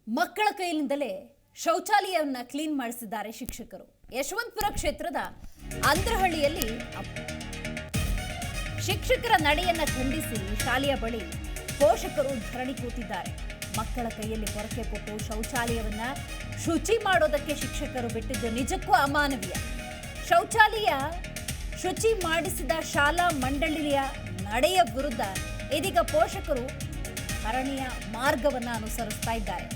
ಮಕ್ಕಳ ಕೈಯಿಂದಲೇ ಶೌಚಾಲಯವನ್ನು ಕ್ಲೀನ್ ಮಾಡಿಸಿದ್ದಾರೆ ಶಿಕ್ಷಕರು. ಯಶವಂತಪುರ ಕ್ಷೇತ್ರದ ಅಂದ್ರಹಳ್ಳಿಯಲ್ಲಿ ಶಿಕ್ಷಕರ ನಡೆಯನ್ನ ಖಂಡಿಸಿ ಶಾಲೆಯ ಬಳಿ ಪೋಷಕರು ಧರಣಿ ಕೂತಿದ್ದಾರೆ. ಮಕ್ಕಳ ಕೈಯಲ್ಲಿ ಪೊರಕೆ ಕೊಟ್ಟು ಶೌಚಾಲಯವನ್ನ ಶುಚಿ ಮಾಡೋದಕ್ಕೆ ಶಿಕ್ಷಕರು ಬಿಟ್ಟಿದ್ದು ನಿಜಕ್ಕೂ ಅಮಾನವೀಯ. ಶೌಚಾಲಯ ಶುಚಿ ಮಾಡಿಸಿದ ಶಾಲಾ ಮಂಡಳಿಯ ನಡೆಯ ವಿರುದ್ಧ ಇದೀಗ ಪೋಷಕರು ಧರಣಿಯ ಮಾರ್ಗವನ್ನು ಅನುಸರಿಸ್ತಾ ಇದ್ದಾರೆ.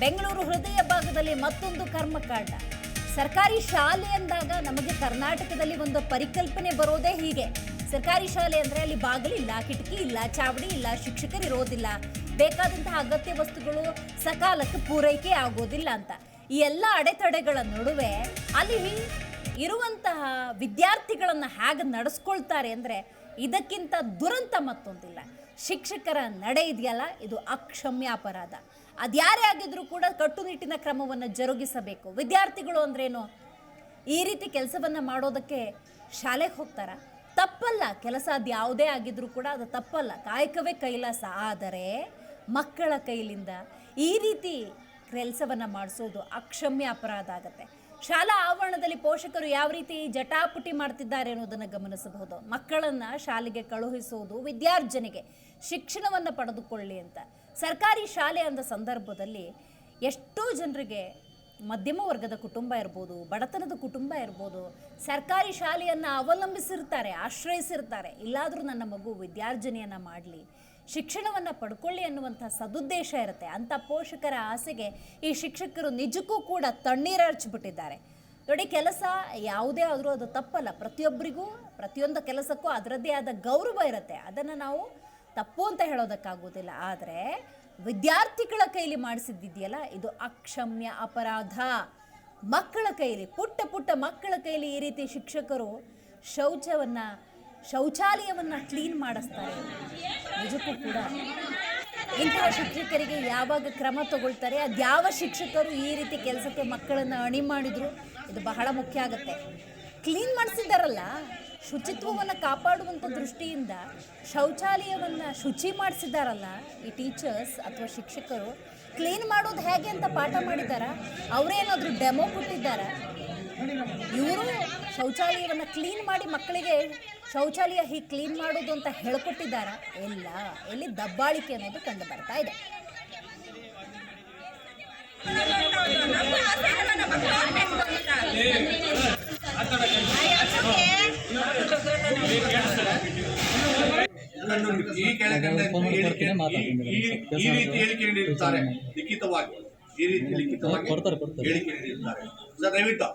ಬೆಂಗಳೂರು ಹೃದಯ ಭಾಗದಲ್ಲಿ ಮತ್ತೊಂದು ಕರ್ಮಕಾಂಡ. ಸರ್ಕಾರಿ ಶಾಲೆ ಅಂದಾಗ ನಮಗೆ ಕರ್ನಾಟಕದಲ್ಲಿ ಒಂದು ಪರಿಕಲ್ಪನೆ ಬರೋದೇ ಹೀಗೆ. ಸರ್ಕಾರಿ ಶಾಲೆ ಅಂದರೆ ಅಲ್ಲಿ ಬಾಗಿಲಿಲ್ಲ, ಕಿಟಕಿ ಇಲ್ಲ, ಚಾವಡಿ ಇಲ್ಲ, ಶಿಕ್ಷಕರು ಇರೋದಿಲ್ಲ, ಬೇಕಾದಂತಹ ಅಗತ್ಯ ವಸ್ತುಗಳು ಸಕಾಲಕ್ಕೆ ಪೂರೈಕೆ ಆಗೋದಿಲ್ಲ ಅಂತ. ಈ ಎಲ್ಲ ಅಡೆತಡೆಗಳ ನಡುವೆ ಅಲ್ಲಿ ಇರುವಂತಹ ವಿದ್ಯಾರ್ಥಿಗಳನ್ನು ಹೇಗೆ ನಡೆಸ್ಕೊಳ್ತಾರೆ ಅಂದರೆ ಇದಕ್ಕಿಂತ ದುರಂತ ಮತ್ತೊಂದಿಲ್ಲ. ಶಿಕ್ಷಕರ ನಡೆ ಇದೆಯಲ್ಲ, ಇದು ಅಕ್ಷಮ್ಯ ಅಪರಾಧ. ಅದ್ಯಾರೇ ಆಗಿದ್ರೂ ಕೂಡ ಕಟ್ಟುನಿಟ್ಟಿನ ಕ್ರಮವನ್ನು ಜರುಗಿಸಬೇಕು. ವಿದ್ಯಾರ್ಥಿಗಳು ಅಂದ್ರೇನು, ಈ ರೀತಿ ಕೆಲಸವನ್ನು ಮಾಡೋದಕ್ಕೆ ಶಾಲೆಗೆ ಹೋಗ್ತಾರ? ತಪ್ಪಲ್ಲ. ಕೆಲಸ ಅದು ಯಾವುದೇ ಆಗಿದ್ರೂ ಕೂಡ ಅದು ತಪ್ಪಲ್ಲ, ಕಾಯಕವೇ ಕೈಲಾಸ. ಆದರೆ ಮಕ್ಕಳ ಕೈಲಿಂದ ಈ ರೀತಿ ಕೆಲಸವನ್ನು ಮಾಡಿಸೋದು ಅಕ್ಷಮ್ಯ ಅಪರಾಧ ಆಗುತ್ತೆ. ಶಾಲಾ ಆವರಣದಲ್ಲಿ ಪೋಷಕರು ಯಾವ ರೀತಿ ಜಟಾಪುಟಿ ಮಾಡ್ತಿದ್ದಾರೆ ಅನ್ನೋದನ್ನು ಗಮನಿಸಬಹುದು. ಮಕ್ಕಳನ್ನು ಶಾಲೆಗೆ ಕಳುಹಿಸುವುದು ವಿದ್ಯಾರ್ಜನೆಗೆ, ಶಿಕ್ಷಣವನ್ನು ಪಡೆದುಕೊಳ್ಳಿ ಅಂತ. ಸರ್ಕಾರಿ ಶಾಲೆ ಅಂದ ಸಂದರ್ಭದಲ್ಲಿ ಎಷ್ಟೋ ಜನರಿಗೆ ಮಧ್ಯಮ ವರ್ಗದ ಕುಟುಂಬ ಇರ್ಬೋದು, ಬಡತನದ ಕುಟುಂಬ ಇರ್ಬೋದು, ಸರ್ಕಾರಿ ಶಾಲೆಯನ್ನು ಅವಲಂಬಿಸಿರ್ತಾರೆ, ಆಶ್ರಯಿಸಿರ್ತಾರೆ. ಇಲ್ಲಾದರೂ ನನ್ನ ಮಗು ವಿದ್ಯಾರ್ಜನೆಯನ್ನು ಮಾಡಲಿ, ಶಿಕ್ಷಣವನ್ನು ಪಡ್ಕೊಳ್ಳಿ ಅನ್ನುವಂಥ ಸದುದ್ದೇಶ ಇರುತ್ತೆ. ಅಂಥ ಪೋಷಕರ ಆಸೆಗೆ ಈ ಶಿಕ್ಷಕರು ನಿಜಕ್ಕೂ ಕೂಡ ತಣ್ಣೀರರ್ಚಿಬಿಟ್ಟಿದ್ದಾರೆ. ನೋಡಿ, ಕೆಲಸ ಯಾವುದೇ ಆದರೂ ಅದು ತಪ್ಪಲ್ಲ. ಪ್ರತಿಯೊಬ್ಬರಿಗೂ ಪ್ರತಿಯೊಂದು ಕೆಲಸಕ್ಕೂ ಅದರದ್ದೇ ಆದ ಗೌರವ ಇರುತ್ತೆ. ಅದನ್ನು ನಾವು ತಪ್ಪು ಅಂತ ಹೇಳೋದಕ್ಕಾಗೋದಿಲ್ಲ. ಆದರೆ ವಿದ್ಯಾರ್ಥಿಗಳ ಕೈಲಿ ಮಾಡಿಸಿದ್ದಿದೆಯಲ್ಲ, ಇದು ಅಕ್ಷಮ್ಯ ಅಪರಾಧ. ಮಕ್ಕಳ ಕೈಲಿ, ಪುಟ್ಟ ಪುಟ್ಟ ಮಕ್ಕಳ ಕೈಲಿ ಈ ರೀತಿ ಶಿಕ್ಷಕರು ಶೌಚಾಲಯವನ್ನು ಕ್ಲೀನ್ ಮಾಡಿಸ್ತಾರೆ. ನಿಜಕ್ಕೂ ಕೂಡ ಇಂತಹ ಶಿಕ್ಷಕರಿಗೆ ಯಾವಾಗ ಕ್ರಮ ತಗೊಳ್ತಾರೆ, ಅದ್ಯಾವ ಶಿಕ್ಷಕರು ಈ ರೀತಿ ಕೆಲಸಕ್ಕೆ ಮಕ್ಕಳನ್ನು ಅಣಿ ಮಾಡಿದ್ರು, ಇದು ಬಹಳ ಮುಖ್ಯ ಆಗುತ್ತೆ. ಕ್ಲೀನ್ ಮಾಡಿಸಿದ್ದಾರಲ್ಲ, ಶುಚಿತ್ವವನ್ನು ಕಾಪಾಡುವಂಥ ದೃಷ್ಟಿಯಿಂದ ಶೌಚಾಲಯವನ್ನು ಶುಚಿ ಮಾಡಿಸಿದ್ದಾರಲ್ಲ ಈ ಟೀಚರ್ಸ್ ಅಥವಾ ಶಿಕ್ಷಕರು, ಕ್ಲೀನ್ ಮಾಡೋದು ಹೇಗೆ ಅಂತ ಪಾಠ ಮಾಡಿದ್ದಾರ? ಅವರೇನಾದರೂ ಡೆಮೋ ಕೊಟ್ಟಿದ್ದಾರ? ಇವರು ಶೌಚಾಲಯವನ್ನು ಕ್ಲೀನ್ ಮಾಡಿ ಮಕ್ಕಳಿಗೆ ಶೌಚಾಲಯ ಹೀಗೆ ಕ್ಲೀನ್ ಮಾಡೋದು ಅಂತ ಹೇಳ್ಕೊಟ್ಟಿದ್ದಾರ? ಇಲ್ಲ. ಇಲ್ಲಿ ದಬ್ಬಾಳಿಕೆ ಅನ್ನೋದು ಕಂಡು ಬರ್ತಾ ಇದೆ. ಈ ರೀತಿ ಹೇಳಿಕೆ ನೀಡಿರುತ್ತಾರೆ ಲಿಖಿತವಾಗಿ, ಈ ರೀತಿ ಲಿಖಿತವಾಗಿ ಹೇಳಿಕೆ ನೀಡಿರುತ್ತಾರೆ. ಸರ್ ದಯವಿಟ್ಟು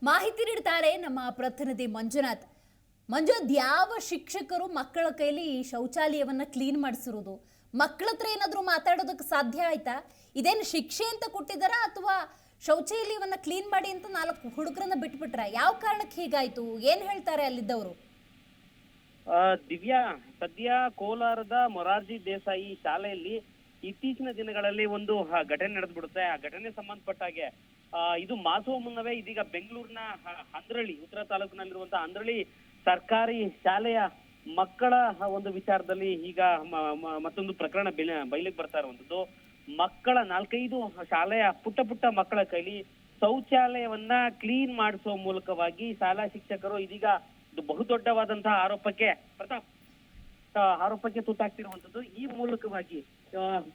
ಮಾಹಿತಿ ನೀಡ್ತಾರೆ ನಮ್ಮ ಪ್ರತಿನಿಧಿ ಮಂಜುನಾಥ್. ಯಾವ ಶಿಕ್ಷಕರು ಮಕ್ಕಳ ಕೈಲಿ ಈ ಶೌಚಾಲಯವನ್ನು ಕ್ಲೀನ್ ಮಾಡಿಸಿರೋದು? ಮಕ್ಕಳ ಹತ್ರ ಏನಾದರೂ ಮಾತಾಡೋದಕ್ಕೆ ಸಾಧ್ಯ ಆಯ್ತಾ? ಇದೇನು ಶಿಕ್ಷೆ ಅಂತ ಕೊಟ್ಟಿದ್ದಾರಾ ಅಥವಾ ಶೌಚಾಲಯವನ್ನು ಕ್ಲೀನ್ ಮಾಡಿ ಅಂತ 4 ಹುಡುಗರನ್ನ ಬಿಟ್ಬಿಟ್ರ? ಯಾವ ಕಾರಣಕ್ಕೆ ಹೀಗಾಯ್ತು? ಏನ್ ಹೇಳ್ತಾರೆ ಅಲ್ಲಿದ್ದವರು? ದಿವ್ಯಾ, ಸದ್ಯ ಕೋಲಾರದ ಮೊರಾರ್ಜಿ ದೇಸಾಯಿ ಶಾಲೆಯಲ್ಲಿ ಇತ್ತೀಚಿನ ದಿನಗಳಲ್ಲಿ ಒಂದು ಘಟನೆ ನಡೆದ್ಬಿಡುತ್ತೆ. ಆ ಘಟನೆ ಸಂಬಂಧಪಟ್ಟಾಗೆ ಇದು ಮಾಸುವ ಮುನ್ನವೇ ಇದೀಗ ಬೆಂಗಳೂರಿನ ಅಂದ್ರಳ್ಳಿ, ಉತ್ತರ ತಾಲೂಕಿನಲ್ಲಿರುವಂತಹ ಅಂದ್ರಳ್ಳಿ ಸರ್ಕಾರಿ ಶಾಲೆಯ ಮಕ್ಕಳ ಒಂದು ವಿಚಾರದಲ್ಲಿ ಈಗ ಮತ್ತೊಂದು ಪ್ರಕರಣ ಬಯಲಿಗೆ ಬರ್ತಾ ಇರುವಂತದ್ದು. ಮಕ್ಕಳ 4-5 ಶಾಲೆಯ ಪುಟ್ಟ ಪುಟ್ಟ ಮಕ್ಕಳ ಕೈಲಿ ಶೌಚಾಲಯವನ್ನ ಕ್ಲೀನ್ ಮಾಡಿಸುವ ಮೂಲಕವಾಗಿ ಶಾಲಾ ಶಿಕ್ಷಕರು ಇದೀಗ ಬಹುದೊಡ್ಡವಾದಂತಹ ಆರೋಪಕ್ಕೆ ತುತ್ತಾಗ್ತಿರುವಂತದ್ದು. ಈ ಮೂಲಕವಾಗಿ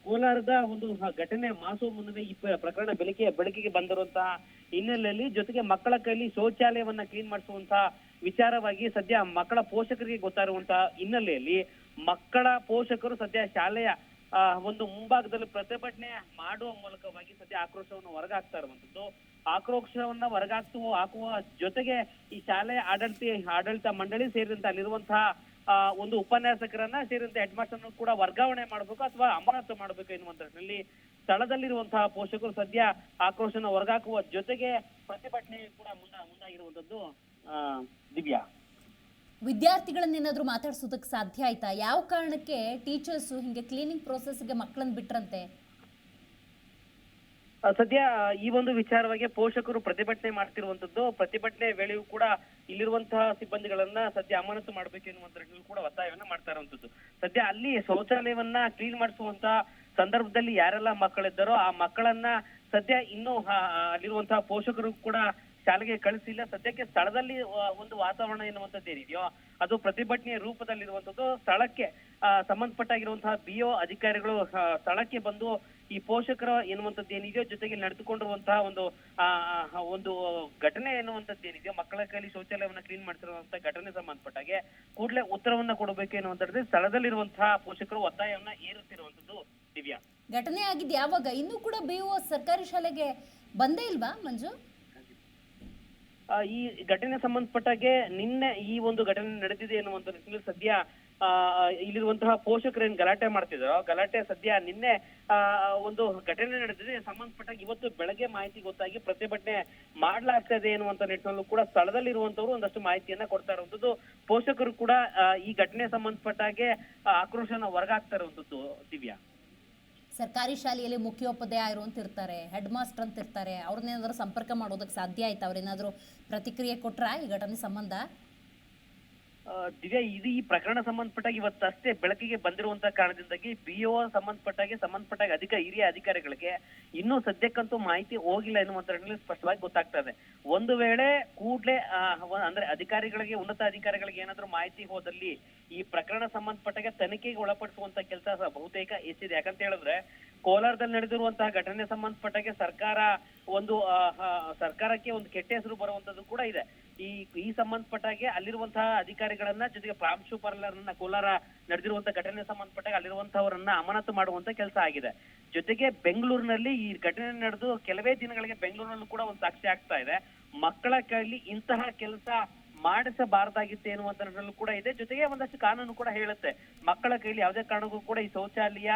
ಕೋಲಾರದ ಒಂದು ಘಟನೆ ಮಾಸುವ ಮುನ್ನವೇ ಈ ಪ್ರಕರಣ ಬೆಳಕಿಗೆ ಬಂದಿರುವಂತಹ ಹಿನ್ನೆಲೆಯಲ್ಲಿ, ಜೊತೆಗೆ ಮಕ್ಕಳ ಕೈಲಿ ಶೌಚಾಲಯವನ್ನ ಕ್ಲೀನ್ ಮಾಡಿಸುವಂತಹ ವಿಚಾರವಾಗಿ ಸದ್ಯ ಮಕ್ಕಳ ಪೋಷಕರಿಗೆ ಗೊತ್ತಾಗಿರುವಂತಹ ಹಿನ್ನೆಲೆಯಲ್ಲಿ ಮಕ್ಕಳ ಪೋಷಕರು ಸದ್ಯ ಶಾಲೆಯ ಒಂದು ಮುಂಭಾಗದಲ್ಲಿ ಪ್ರತಿಭಟನೆ ಮಾಡುವ ಮೂಲಕವಾಗಿ ಸದ್ಯ ಆಕ್ರೋಶವನ್ನು ಹೊರಗಾಕ್ತಾ ಇರುವಂತದ್ದು. ಆಕ್ರೋಶವನ್ನ ಹಾಕುವ ಜೊತೆಗೆ ಈ ಶಾಲೆಯ ಆಡಳಿತ ಮಂಡಳಿ ಸೇರಿದಂತೆ ಅಲ್ಲಿರುವಂತಹ ಒಂದು ಉಪನ್ಯಾಸಕರನ್ನ ಸೇರಿದಂತೆ ಹೆಡ್ ಮಾಸ್ಟರ್ ಕೂಡ ವರ್ಗಾವಣೆ ಮಾಡಬೇಕು ಅಥವಾ ಅಮಾನತು ಮಾಡಬೇಕು ಎನ್ನುವಂತರಲ್ಲಿ ಸ್ಥಳದಲ್ಲಿರುವಂತಹ ಪೋಷಕರು ಸದ್ಯ ಆಕ್ರೋಶನ ಹೊರಗಾಕುವ ಜೊತೆಗೆ ಪ್ರತಿಭಟನೆ ಕೂಡ ಮುಂದಾಗಿರುವಂತದ್ದು. ದಿವ್ಯಾ, ವಿದ್ಯಾರ್ಥಿಗಳನ್ನೇನಾದರೂ ಮಾತಾಡ್ಸೋದಕ್ಕೆ ಸಾಧ್ಯ ಆಯ್ತಾ? ಯಾವ ಕಾರಣಕ್ಕೆ ಟೀಚರ್ಸು ಹಿಂಗೆ ಕ್ಲೀನಿಂಗ್ ಪ್ರೋಸೆಸ್ಗೆ ಮಕ್ಕಳನ್ನ ಬಿಟ್ರಂತೆ? ಸದ್ಯ ಈ ಒಂದು ವಿಚಾರವಾಗಿ ಪೋಷಕರು ಪ್ರತಿಭಟನೆ ಮಾಡ್ತಿರುವಂತದ್ದು. ಪ್ರತಿಭಟನೆ ವೇಳೆಯೂ ಕೂಡ ಇಲ್ಲಿರುವಂತಹ ಸಿಬ್ಬಂದಿಗಳನ್ನ ಸದ್ಯ ಅಮಾನತು ಮಾಡ್ಬೇಕು ಎನ್ನುವಂತ ಕೂಡ ಒತ್ತಾಯವನ್ನ ಮಾಡ್ತಾ ಇರುವಂತದ್ದು. ಸದ್ಯ ಅಲ್ಲಿ ಶೌಚಾಲಯವನ್ನ ಕ್ಲೀನ್ ಮಾಡಿಸುವಂತ ಸಂದರ್ಭದಲ್ಲಿ ಯಾರೆಲ್ಲ ಮಕ್ಕಳಿದ್ದಾರೋ ಆ ಮಕ್ಕಳನ್ನ ಸದ್ಯ ಇನ್ನೂ ಅಲ್ಲಿರುವಂತಹ ಪೋಷಕರು ಕೂಡ ಶಾಲೆಗೆ ಕಳಿಸಿಲ್ಲ. ಸದ್ಯಕ್ಕೆ ಸ್ಥಳದಲ್ಲಿ ಒಂದು ವಾತಾವರಣ ಎನ್ನುವಂಥದ್ದು ಏನಿದೆಯೋ ಅದು ಪ್ರತಿಭಟನೆಯ ರೂಪದಲ್ಲಿರುವಂತದ್ದು. ಸ್ಥಳಕ್ಕೆ ಸಂಬಂಧಪಟ್ಟಾಗಿರುವಂತಹ BO ಅಧಿಕಾರಿಗಳು ಸ್ಥಳಕ್ಕೆ ಬಂದು ಈ ಪೋಷಕರ ಎನ್ನುವಂಥದ್ದು ಏನಿದೆಯೋ ಜೊತೆಗೆ ನಡೆದುಕೊಂಡಿರುವಂತಹ ಒಂದು ಘಟನೆ ಎನ್ನುವಂಥದ್ದು ಏನಿದೆಯೋ ಮಕ್ಕಳ ಕೈಲಿ ಶೌಚಾಲಯವನ್ನ ಕ್ಲೀನ್ ಮಾಡ್ತಿರುವಂತಹ ಘಟನೆ ಸಂಬಂಧಪಟ್ಟಾಗೆ ಕೂಡಲೇ ಉತ್ತರವನ್ನ ಕೊಡಬೇಕು ಎನ್ನುವಂಥದ್ದು ಸ್ಥಳದಲ್ಲಿರುವಂತಹ ಪೋಷಕರು ಒತ್ತಾಯವನ್ನ ಏರುತ್ತಿರುವಂತದ್ದು. ದಿವ್ಯಾ, ಘಟನೆ ಆಗಿದ್ದು ಯಾವಾಗ? ಇನ್ನೂ ಕೂಡ BO ಸರ್ಕಾರಿ ಶಾಲೆಗೆ ಬಂದೇ ಇಲ್ವಾ ಮಂಜು? ಈ ಘಟನೆ ಸಂಬಂಧಪಟ್ಟಾಗೆ ನಿನ್ನೆ ಈ ಒಂದು ಘಟನೆ ನಡೆದಿದೆ ಎನ್ನುವಂತ ನಿಟ್ಟಿನಲ್ಲಿ ಸದ್ಯ ಇಲ್ಲಿರುವಂತಹ ಪೋಷಕರು ಏನ್ ಗಲಾಟೆ ಮಾಡ್ತಿದ್ರು, ಗಲಾಟೆ ಸದ್ಯ ನಿನ್ನೆ ಒಂದು ಘಟನೆ ನಡೆದಿದೆ ಸಂಬಂಧಪಟ್ಟಾಗ ಇವತ್ತು ಬೆಳಗ್ಗೆ ಮಾಹಿತಿ ಗೊತ್ತಾಗಿ ಪ್ರತಿಭಟನೆ ಮಾಡ್ಲಾಗ್ತಾ ಇದೆ ಎನ್ನುವಂತ ನಿಟ್ಟಿನಲ್ಲೂ ಕೂಡ ಸ್ಥಳದಲ್ಲಿರುವಂತವ್ರು ಒಂದಷ್ಟು ಮಾಹಿತಿಯನ್ನ ಕೊಡ್ತಾ ಇರುವಂತದ್ದು. ಪೋಷಕರು ಕೂಡ ಈ ಘಟನೆ ಸಂಬಂಧಪಟ್ಟಾಗೆ ಆಕ್ರೋಶನ ಹೊರಗಾಗ್ತಾ ಇರುವಂತದ್ದು. ದಿವ್ಯಾ, ಸರ್ಕಾರಿ ಶಾಲೆಯಲ್ಲಿ ಮುಖ್ಯೋಪಾಧ್ಯಾಯರು ಅಂತ ಇರ್ತಾರೆ, ಹೆಡ್ ಮಾಸ್ಟರ್ ಅಂತ ಇರ್ತಾರೆ, ಅವ್ರನ್ನೇನಾದ್ರೂ ಸಂಪರ್ಕ ಮಾಡೋದಕ್ಕೆ ಸಾಧ್ಯ ಆಯ್ತಾ? ಅವ್ರೇನಾದ್ರೂ ಪ್ರತಿಕ್ರಿಯೆ ಕೊಟ್ರಾ ಈ ಘಟನೆ ಸಂಬಂಧ? ದಿವ್ಯಾ, ಇದು ಈ ಪ್ರಕರಣ ಸಂಬಂಧಪಟ್ಟಾಗ ಇವತ್ತಷ್ಟೇ ಬೆಳಕಿಗೆ ಬಂದಿರುವಂತಹ ಕಾರಣದಿಂದಾಗಿ BO ಸಂಬಂಧಪಟ್ಟಾಗ ಹಿರಿಯ ಅಧಿಕಾರಿಗಳಿಗೆ ಇನ್ನೂ ಸದ್ಯಕ್ಕಂತೂ ಮಾಹಿತಿ ಹೋಗಿಲ್ಲ ಎನ್ನುವಂತ ಸ್ಪಷ್ಟವಾಗಿ ಗೊತ್ತಾಗ್ತಾ ಇದೆ. ಒಂದು ವೇಳೆ ಕೂಡ್ಲೆ ಅಂದ್ರೆ ಅಧಿಕಾರಿಗಳಿಗೆ, ಉನ್ನತ ಅಧಿಕಾರಿಗಳಿಗೆ ಏನಾದ್ರೂ ಮಾಹಿತಿ ಹೋದಲ್ಲಿ ಈ ಪ್ರಕರಣ ಸಂಬಂಧಪಟ್ಟಾಗ ತನಿಖೆಗೆ ಒಳಪಡಿಸುವಂತ ಕೆಲಸ ಬಹುತೇಕ ಹೆಚ್ಚಿದೆ. ಯಾಕಂತ ಹೇಳಿದ್ರೆ ಕೋಲಾರದಲ್ಲಿ ನಡೆದಿರುವಂತಹ ಘಟನೆ ಸಂಬಂಧಪಟ್ಟಾಗೆ ಸರ್ಕಾರಕ್ಕೆ ಒಂದು ಕೆಟ್ಟ ಹೆಸರು ಬರುವಂತದ್ದು ಕೂಡ ಇದೆ. ಈ ಸಂಬಂಧಪಟ್ಟಾಗೆ ಅಲ್ಲಿರುವಂತಹ ಅಧಿಕಾರಿಗಳನ್ನ ಜೊತೆಗೆ ಪ್ರಾಂಶುಪಾಲರನ್ನ ಕೋಲಾರ ನಡೆದಿರುವಂತಹ ಘಟನೆ ಸಂಬಂಧಪಟ್ಟಾಗ ಅಲ್ಲಿರುವಂತಹವರನ್ನ ಅಮಾನತು ಮಾಡುವಂತ ಕೆಲಸ ಆಗಿದೆ. ಜೊತೆಗೆ ಬೆಂಗಳೂರಿನಲ್ಲಿ ಈ ಘಟನೆ ನಡೆದು ಕೆಲವೇ ದಿನಗಳಿಗೆ ಬೆಂಗಳೂರಿನಲ್ಲೂ ಕೂಡ ಒಂದು ಸಾಕ್ಷಿ ಆಗ್ತಾ ಇದೆ. ಮಕ್ಕಳ ಕೈಲಿ ಇಂತಹ ಕೆಲಸ ಮಾಡಿಸಬಾರದಾಗಿತ್ತು ಎನ್ನುವಂತದ್ರಲ್ಲೂ ಕೂಡ ಇದೆ. ಜೊತೆಗೆ ಒಂದಷ್ಟು ಕಾನೂನು ಕೂಡ ಹೇಳುತ್ತೆ ಮಕ್ಕಳ ಕೈಲಿ ಯಾವುದೇ ಕಾರಣಕ್ಕೂ ಕೂಡ ಈ ಶೌಚಾಲಯ,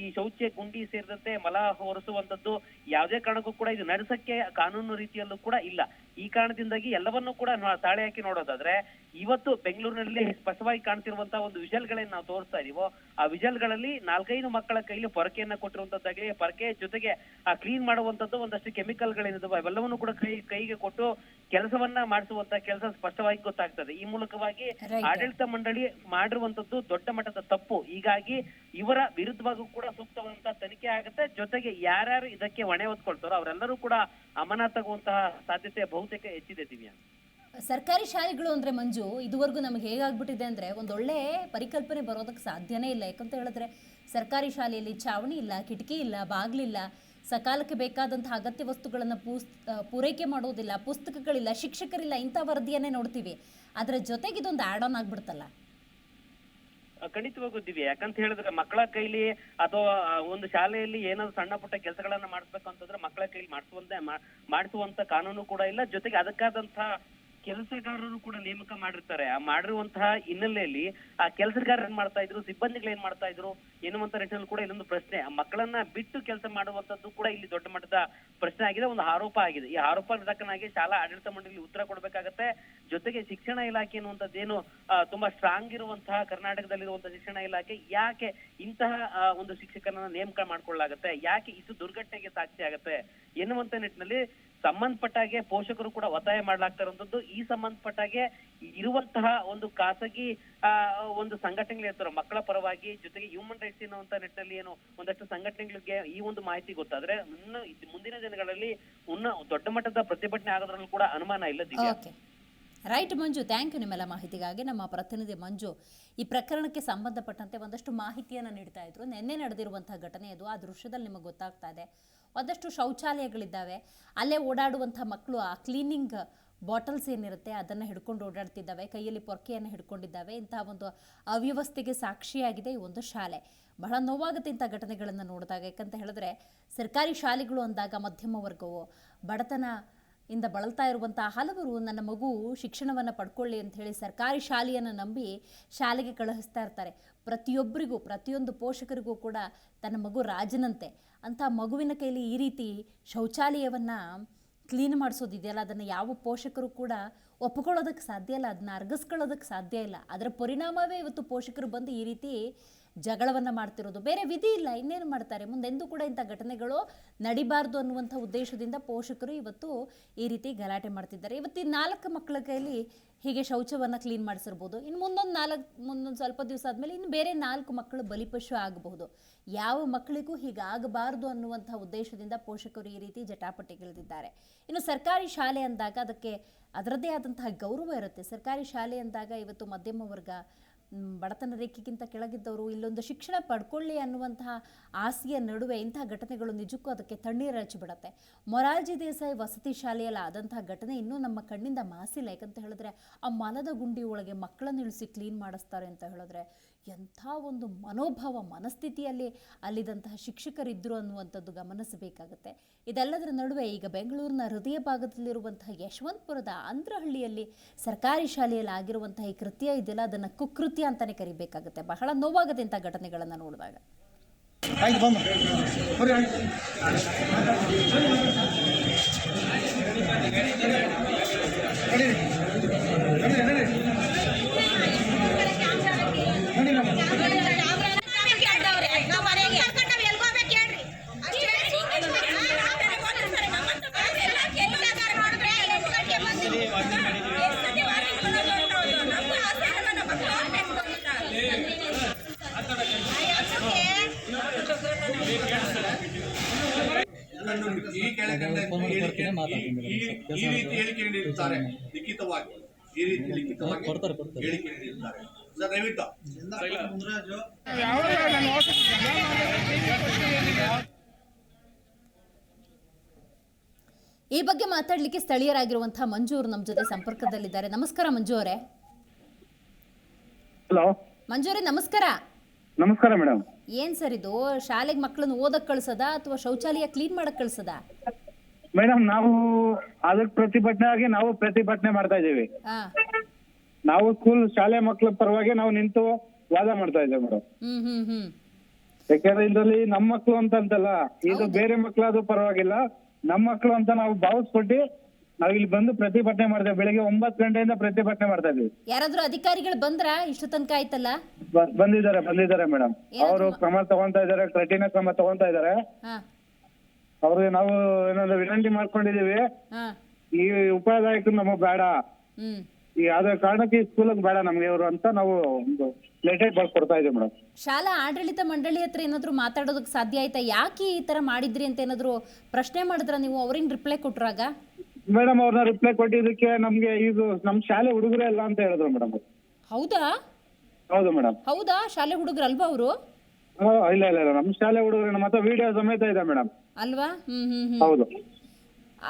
ಈ ಶೌಚ ಗುಂಡಿ ಸೇರಿದಂತೆ ಮಲ ಹೊರಿಸುವಂತದ್ದು ಯಾವುದೇ ಕಾರಣಕ್ಕೂ ಕೂಡ ಇದು ನಡೆಸಕ್ಕೆ ಕಾನೂನು ರೀತಿಯಲ್ಲೂ ಕೂಡ ಇಲ್ಲ. ಈ ಕಾರಣದಿಂದಾಗಿ ಎಲ್ಲವನ್ನೂ ಕೂಡ ತಾಳೆ ಹಾಕಿ ನೋಡೋದಾದ್ರೆ ಇವತ್ತು ಬೆಂಗಳೂರಿನಲ್ಲಿ ಸ್ಪಷ್ಟವಾಗಿ ಕಾಣ್ತಿರುವಂತಹ ಒಂದು ವಿಜಲ್ಗಳನ್ನ ನಾವು ತೋರಿಸ್ತಾ ಇದೀವೋ ಆ ವಿಜಲ್ಗಳಲ್ಲಿ 4-5 ಮಕ್ಕಳ ಕೈಲಿ ಪೊರಕೆಯನ್ನ ಕೊಟ್ಟಿರುವಂತದ್ದಾಗಲಿ, ಪೊರಕೆ ಜೊತೆಗೆ ಆ ಕ್ಲೀನ್ ಮಾಡುವಂತದ್ದು ಒಂದಷ್ಟು ಕೆಮಿಕಲ್ಗಳೇನಿದಾವೆ ಅವೆಲ್ಲವನ್ನೂ ಕೂಡ ಕೈಗೆ ಕೊಟ್ಟು ಕೆಲಸವನ್ನ ಮಾಡಿಸುವಂತ ಕೆಲಸ ಸ್ಪಷ್ಟವಾಗಿ ಗೊತ್ತಾಗ್ತದೆ. ಈ ಮೂಲಕವಾಗಿ ಆಡಳಿತ ಮಂಡಳಿ ಮಾಡಿರುವಂತದ್ದು ದೊಡ್ಡ ಮಟ್ಟದ ತಪ್ಪು. ಹೀಗಾಗಿ ಇವರ ವಿರುದ್ಧವಾಗೂ ಕೂಡ ಸೂಕ್ತವಾದಂತಹ ತನಿಖೆ ಆಗುತ್ತೆ. ಜೊತೆಗೆ ಯಾರ್ಯಾರು ಇದಕ್ಕೆ ಹೊಣೆ ಹೊತ್ಕೊಳ್ತಾರೋ ಅವರೆಲ್ಲರೂ ಕೂಡ ಅಮಾನತಾಗುವಂತಹ ಸಾಧ್ಯತೆ ಬಹುತೇಕ ಹೆಚ್ಚಿದೆ. ದಿವ್ಯಾ, ಸರ್ಕಾರಿ ಶಾಲೆಗಳು ಅಂದ್ರೆ ಮಂಜು ಇದುವರೆಗೂ ನಮಗೆ ಹೇಗಾಗ್ಬಿಟ್ಟಿದೆ ಅಂದ್ರೆ ಒಂದೊಳ್ಳೆ ಪರಿಕಲ್ಪನೆ ಬರೋದಕ್ಕೆ ಸಾಧ್ಯನೇ ಇಲ್ಲ. ಯಾಕಂತ ಹೇಳಿದ್ರೆ ಸರ್ಕಾರಿ ಶಾಲೆಯಲ್ಲಿ ಚಾವಣಿ ಇಲ್ಲ, ಕಿಟಕಿ ಇಲ್ಲ, ಬಾಗಿಲಿಲ್ಲ, ಸಕಾಲಕ್ಕೆ ಬೇಕಾದಂತಹ ಅಗತ್ಯ ವಸ್ತುಗಳನ್ನು ಪೂರೈಕೆ ಮಾಡೋದಿಲ್ಲ, ಪುಸ್ತಕಗಳಿಲ್ಲ, ಶಿಕ್ಷಕರಿಲ್ಲ, ಇಂಥ ವರದಿಯನ್ನೇ ನೋಡ್ತೀವಿ. ಅದರ ಜೊತೆಗೆ ಇದೊಂದು ಆಡ್ ಆನ್ ಆಗ್ಬಿಡ್ತಲ್ಲ. ಖಂಡಿತವಾಗೂ ದಿವ್ಯ, ಯಾಕಂತ ಹೇಳಿದ್ರೆ ಮಕ್ಕಳ ಕೈಲಿ ಅಥವಾ ಒಂದು ಶಾಲೆಯಲ್ಲಿ ಏನಾದ್ರು ಸಣ್ಣ ಪುಟ್ಟ ಕೆಲಸಗಳನ್ನ ಮಾಡಿಸ್ಬೇಕು ಅಂತಂದ್ರೆ ಮಕ್ಕಳ ಕೈಲಿ ಮಾಡಿಸುವಂತ ಕಾನೂನು ಕೂಡ ಇಲ್ಲ. ಜೊತೆಗೆ ಅದಕ್ಕಾದಂತಹ ಕೆಲಸಗಾರರು ಕೂಡ ನೇಮಕ ಮಾಡಿರ್ತಾರೆ. ಆ ಮಾಡಿರುವಂತಹ ಹಿನ್ನೆಲೆಯಲ್ಲಿ ಆ ಕೆಲಸಗಾರರು ಏನ್ ಮಾಡ್ತಾ ಇದ್ರು, ಸಿಬ್ಬಂದಿಗಳು ಏನ್ ಮಾಡ್ತಾ ಇದ್ರು ಎನ್ನುವಂತ ನಿಟ್ಟಿನಲ್ಲಿ ಕೂಡ ಇಲ್ಲೊಂದು ಪ್ರಶ್ನೆ. ಆ ಮಕ್ಕಳನ್ನ ಬಿಟ್ಟು ಕೆಲಸ ಮಾಡುವಂತದ್ದು ಕೂಡ ಇಲ್ಲಿ ದೊಡ್ಡ ಮಟ್ಟದ ಪ್ರಶ್ನೆ ಆಗಿದೆ, ಒಂದು ಆರೋಪ ಆಗಿದೆ. ಈ ಆರೋಪ ತಕ್ಕನಾಗಿ ಶಾಲಾ ಆಡಳಿತ ಮಂಡಳಿ ಉತ್ತರ ಕೊಡ್ಬೇಕಾಗತ್ತೆ. ಜೊತೆಗೆ ಶಿಕ್ಷಣ ಇಲಾಖೆ ಅನ್ನುವಂಥದ್ದೇನು ತುಂಬಾ ಸ್ಟ್ರಾಂಗ್ ಇರುವಂತಹ ಕರ್ನಾಟಕದಲ್ಲಿರುವಂತಹ ಶಿಕ್ಷಣ ಇಲಾಖೆ ಯಾಕೆ ಇಂತಹ ಒಂದು ಶಿಕ್ಷಕರನ್ನ ನೇಮಕ ಮಾಡ್ಕೊಳ್ಳಾಗತ್ತೆ, ಯಾಕೆ ಇಷ್ಟು ದುರ್ಘಟನೆಗೆ ಸಾಕ್ಷಿ ಆಗತ್ತೆ ಎನ್ನುವಂತ ನಿಟ್ಟಿನಲ್ಲಿ ಸಂಬಂಧಪಟ್ಟಾಗೆ ಪೋಷಕರು ಕೂಡ ಒತ್ತಾಯ ಮಾಡ್ಲಾಗ್ತಾ ಇರುವಂತದ್ದು. ಈ ಸಂಬಂಧಪಟ್ಟಾಗೆ ಇರುವಂತಹ ಒಂದು ಖಾಸಗಿ ಒಂದು ಸಂಘಟನೆಗಳಿರ್ತಾರೆ ಮಕ್ಕಳ ಪರವಾಗಿ, ಜೊತೆಗೆ ಹ್ಯೂಮನ್ ರೈಟ್ಸ್ ಎನ್ನುವಂತ ನಿಟ್ಟಿನಲ್ಲಿ ಏನು ಒಂದಷ್ಟು ಸಂಘಟನೆಗಳಿಗೆ ಈ ಒಂದು ಮಾಹಿತಿ ಗೊತ್ತಾದ್ರೆ ಇನ್ನು ಮುಂದಿನ ದಿನಗಳಲ್ಲಿ ದೊಡ್ಡ ಮಟ್ಟದ ಪ್ರತಿಭಟನೆ ಆಗೋದ್ರಲ್ಲೂ ಕೂಡ ಅನುಮಾನ ಇಲ್ಲ. ರೈಟ್ ಮಂಜು, ಥ್ಯಾಂಕ್ ಯು ನಿಮ್ಮೆಲ್ಲ ಮಾಹಿತಿಗಾಗಿ. ನಮ್ಮ ಪ್ರತಿನಿಧಿ ಮಂಜು ಈ ಪ್ರಕರಣಕ್ಕೆ ಸಂಬಂಧಪಟ್ಟಂತೆ ಒಂದಷ್ಟು ಮಾಹಿತಿಯನ್ನು ನೀಡ್ತಾ ಇದ್ರು. ನಿನ್ನೆ ನಡೆದಿರುವಂತಹ ಘಟನೆ ಅದು. ಆ ದೃಶ್ಯದಲ್ಲಿ ನಿಮಗೆ ಗೊತ್ತಾಗ್ತಾ ಇದೆ ಒಂದಷ್ಟು ಶೌಚಾಲಯಗಳಿದ್ದಾವೆ, ಅಲ್ಲೇ ಓಡಾಡುವಂಥ ಮಕ್ಕಳು ಆ ಕ್ಲೀನಿಂಗ್ ಬಾಟಲ್ಸ್ ಏನಿರುತ್ತೆ ಅದನ್ನು ಹಿಡ್ಕೊಂಡು ಓಡಾಡ್ತಿದ್ದಾವೆ, ಕೈಯಲ್ಲಿ ಪೊರ್ಕೆಯನ್ನು ಹಿಡ್ಕೊಂಡಿದ್ದಾವೆ. ಇಂತಹ ಒಂದು ಅವ್ಯವಸ್ಥೆಗೆ ಸಾಕ್ಷಿಯಾಗಿದೆ ಈ ಒಂದು ಶಾಲೆ. ಬಹಳ ನೋವಾಗುತ್ತೆ ಇಂಥ ಘಟನೆಗಳನ್ನು ನೋಡಿದಾಗ. ಯಾಕಂತ ಹೇಳಿದ್ರೆ ಸರ್ಕಾರಿ ಶಾಲೆಗಳು ಅಂದಾಗ ಮಧ್ಯಮ ವರ್ಗವು, ಬಡತನ ಇಂದ ಬಳಲ್ತಾ ಇರುವಂಥ ಹಲವರು ನನ್ನ ಮಗು ಶಿಕ್ಷಣವನ್ನು ಪಡ್ಕೊಳ್ಳಿ ಅಂತ ಹೇಳಿ ಸರ್ಕಾರಿ ಶಾಲೆಯನ್ನು ನಂಬಿ ಶಾಲೆಗೆ ಕಳುಹಿಸ್ತಾ ಇರ್ತಾರೆ. ಪ್ರತಿಯೊಬ್ಬರಿಗೂ, ಪ್ರತಿಯೊಂದು ಪೋಷಕರಿಗೂ ಕೂಡ ತನ್ನ ಮಗು ರಾಜನಂತೆ. ಅಂಥ ಮಗುವಿನ ಕೈಲಿ ಈ ರೀತಿ ಶೌಚಾಲಯವನ್ನು ಕ್ಲೀನ್ ಮಾಡಿಸೋದಿದೆಯಲ್ಲ, ಅದನ್ನು ಯಾವ ಪೋಷಕರು ಕೂಡ ಒಪ್ಪಿಕೊಳ್ಳೋದಕ್ಕೆ ಸಾಧ್ಯ ಇಲ್ಲ, ಅದನ್ನ ಅರ್ಗಿಸ್ಕೊಳ್ಳೋದಕ್ಕೆ ಸಾಧ್ಯ ಇಲ್ಲ. ಅದರ ಪರಿಣಾಮವೇ ಇವತ್ತು ಪೋಷಕರು ಬಂದು ಈ ರೀತಿ ಜಗಳವನ್ನು ಮಾಡ್ತಿರೋದು. ಬೇರೆ ವಿಧಿ ಇಲ್ಲ, ಇನ್ನೇನು ಮಾಡ್ತಾರೆ. ಮುಂದೆಂದೂ ಕೂಡ ಇಂಥ ಘಟನೆಗಳು ನಡಿಬಾರ್ದು ಅನ್ನುವಂಥ ಉದ್ದೇಶದಿಂದ ಪೋಷಕರು ಇವತ್ತು ಈ ರೀತಿ ಗಲಾಟೆ ಮಾಡ್ತಿದ್ದಾರೆ. ಇವತ್ತು ಈ 4 ಮಕ್ಕಳ ಕೈಯಲ್ಲಿ ಹೀಗೆ ಶೌಚವನ್ನು ಕ್ಲೀನ್ ಮಾಡಿಸಿರ್ಬೋದು. ಇನ್ನು ಮುಂದೊಂದು ಸ್ವಲ್ಪ ದಿವಸ ಆದಮೇಲೆ ಇನ್ನು ಬೇರೆ 4 ಮಕ್ಕಳು ಬಲಿಪಶು ಆಗಬಹುದು. ಯಾವ ಮಕ್ಕಳಿಗೂ ಹೀಗಾಗಬಾರ್ದು ಅನ್ನುವಂಥ ಉದ್ದೇಶದಿಂದ ಪೋಷಕರು ಈ ರೀತಿ ಜಟಾಪಟಿಗಿಳಿದಿದ್ದಾರೆ. ಇನ್ನು ಸರ್ಕಾರಿ ಶಾಲೆ ಅಂದಾಗ ಅದಕ್ಕೆ ಅದರದ್ದೇ ಆದಂತಹ ಗೌರವ ಇರುತ್ತೆ. ಸರ್ಕಾರಿ ಶಾಲೆ ಅಂದಾಗ ಇವತ್ತು ಮಧ್ಯಮ ವರ್ಗ, ಬಡತನ ರೇಖೆಗಿಂತ ಕೆಳಗಿದ್ದವರು ಇಲ್ಲೊಂದು ಶಿಕ್ಷಣ ಪಡ್ಕೊಳ್ಳಿ ಅನ್ನುವಂತಹ ಆಸೆಯ ನಡುವೆ ಇಂತಹ ಘಟನೆಗಳು ನಿಜಕ್ಕೂ ಅದಕ್ಕೆ ತಣ್ಣೀರು ಹಚ್ಚಿಬಿಡತ್ತೆ. ಮೊರಾರ್ಜಿ ದೇಸಾಯಿ ವಸತಿ ಶಾಲೆಯಲ್ಲಿ ಆದಂತಹ ಘಟನೆ ಇನ್ನೂ ನಮ್ಮ ಕಣ್ಣಿಂದ ಮಾಸಿಲ್ಲ. ಯಾಕಂತ ಹೇಳಿದ್ರೆ ಆ ಮಲದ ಗುಂಡಿ ಒಳಗೆ ಮಕ್ಕಳನ್ನ ಇಳಿಸಿ ಕ್ಲೀನ್ ಮಾಡಿಸ್ತಾರೆ ಅಂತ ಹೇಳಿದ್ರೆ ಎಂಥ ಒಂದು ಮನೋಭಾವ, ಮನಸ್ಥಿತಿಯಲ್ಲಿ ಅಲ್ಲಿದ್ದಂತಹ ಶಿಕ್ಷಕರಿದ್ದರು ಅನ್ನುವಂಥದ್ದು ಗಮನಿಸಬೇಕಾಗುತ್ತೆ. ಇದೆಲ್ಲದರ ನಡುವೆ ಈಗ ಬೆಂಗಳೂರಿನ ಹೃದಯ ಭಾಗದಲ್ಲಿರುವಂತಹ ಯಶವಂತಪುರದ ಅಂದ್ರಹಳ್ಳಿಯಲ್ಲಿ ಸರ್ಕಾರಿ ಶಾಲೆಯಲ್ಲಿ ಆಗಿರುವಂತಹ ಈ ಕೃತ್ಯ ಇದೆಯಲ್ಲ, ಅದನ್ನು ಕುಕೃತ್ಯ ಅಂತಲೇ ಕರಿಬೇಕಾಗುತ್ತೆ. ಬಹಳ ನೋವಾಗುತ್ತೆ ಇಂಥ ಘಟನೆಗಳನ್ನು ನೋಡಿದಾಗ. ಈ ಕೆಳಕಂಡ ಈ ರೀತಿ ಹೇಳಿಕೆ ನೀಡಿರುತ್ತಾರೆ ಲಿಖಿತವಾಗಿ. ಈ ರೀತಿ ಲಿಖಿತವಾಗಿ ಹೇಳಿಕೆ ನೀಡಿರುತ್ತಾರೆ. ಸರ್ ದಯವಿಟ್ಟು ಈ ಬಗ್ಗೆ ಮಾತಾಡಲಿಕ್ಕೆ ಸ್ಥಳೀಯರಾಗಿರುವಂತಹ ಮಂಜು ಅವರು ನಮ್ಮ ಜೊತೆ ಸಂಪರ್ಕದಲ್ಲಿದ್ದಾರೆ. ನಮಸ್ಕಾರ ಮಂಜು ಅವರೇ. ಹಲೋ ಮಂಜು ಅವರೇ ನಮಸ್ಕಾರ. ನಮಸ್ಕಾರ ಮೇಡಮ್. ಏನ್ ಸರ್ ಇದು, ಶಾಲೆಗೆ ಮಕ್ಕಳನ್ನ ಓದಕ್ ಕಳ್ಸದ ಅಥವಾ ಶೌಚಾಲಯ ಕ್ಲೀನ್ ಮಾಡಕ್ ಕಳ್ಸದ? ಮೇಡಮ್ ನಾವು ಅದಕ್ಕೆ ಪ್ರತಿಭಟನೆ ಆಗಿ ನಾವು ಪ್ರತಿಭಟನೆ ಮಾಡ್ತಾ ಇದೀವಿ. ನಾವು ಶಾಲೆ ಮಕ್ಕಳ ಪರವಾಗಿ ನಾವು ನಿಂತು ವಾದ ಮಾಡ್ತಾ ಇದ್ದೇವೆ ಮೇಡಮ್. ಯಾಕಂದ್ರೆ ಇದರಲ್ಲಿ ನಮ್ಮ ಮಕ್ಕಳು ಅಂತಲ್ಲ, ಇದು ಬೇರೆ ಮಕ್ಕಳಾದ್ರೂ ಪರವಾಗಿಲ್ಲ, ನಮ್ಮ ಮಕ್ಕಳು ಅಂತ ನಾವು ಭಾವಿಸ್ಬಿಟ್ಟು ನಾವ್ ಇಲ್ಲಿ ಬಂದು ಪ್ರತಿಭಟನೆ ಮಾಡ್ತೇವೆ. ಬೆಳಿಗ್ಗೆ 9 ಗಂಟೆಯಿಂದ ಪ್ರತಿಭಟನೆ ಮಾಡ್ತಾ ಇದೀವಿ. ಯಾರಾದ್ರೂ ಅಧಿಕಾರಿಗಳು ಬಂದ್ರ? ಇಷ್ಟು ತನಕ ಆಯ್ತಲ್ಲ. ಬಂದಿದ್ದಾರೆ ಮೇಡಮ್. ಅವರು ಕ್ರಮ ತಗೊಂತಾ ಇದಾರೆ, ಕಠಿಣ ಕ್ರಮ ತಗೊಂತಾ ಇದಾರೆ. ಅವ್ರಿಗೆ ನಾವು ಏನಾದ್ರು ವಿನಂತಿ ಮಾಡ್ಕೊಂಡಿದೀವಿ, ಈ ಉಪಾಧ್ಯಾಯಕರು ನಮಗ್ ಬೇಡ, ಈ ಯಾವ್ದೇ ಕಾರಣಕ್ಕೆ ಈ ಸ್ಕೂಲಿಗೆ ಬೇಡ ನಮ್ಗೆ ಇವರು ಅಂತ ನಾವು ಒಂದು ಲೆಟರ್ ಬರ್ಕೊಡ್ತಾ ಇದೀವಿ ಮೇಡಮ್. ಶಾಲಾ ಆಡಳಿತ ಮಂಡಳಿ ಹತ್ರ ಏನಾದ್ರು ಮಾತಾಡೋದಕ್ಕೆ ಸಾಧ್ಯ ಆಯ್ತಾ? ಯಾಕೆ ಈ ತರ ಮಾಡಿದ್ರಿ ಅಂತ ಏನಾದ್ರು ಪ್ರಶ್ನೆ ಮಾಡಿದ್ರ ನೀವು? ಅವ್ರೇನ್ ರಿಪ್ಲೈ ಕೊಟ್ರಾಗ? ಮೇಡಮ್ ಅವ್ರನ್ನ ರಿಪ್ಲೈ ಕೊಟ್ಟಿದ್ದಕ್ಕೆ ನಮ್ಗೆ ಇದು ನಮ್ ಶಾಲೆ ಹುಡುಗರೇ ಅಲ್ಲ ಅಂತ ಹೇಳಿದ್ರು ಮೇಡಮ್. ಹೌದಾ? ಹೌದು ಮೇಡಮ್. ಹೌದಾ? ಶಾಲೆ ಹುಡುಗರು ಅಲ್ವಾ ಅವರು? ಇಲ್ಲ ನಮ್ ಶಾಲೆ ಹುಡುಗರು, ನಮ್ಮ ಹತ್ರ ವಿಡಿಯೋ ಸಮೇತ ಇದೆ ಮೇಡಮ್. ಅಲ್ವಾ? ಹೌದು.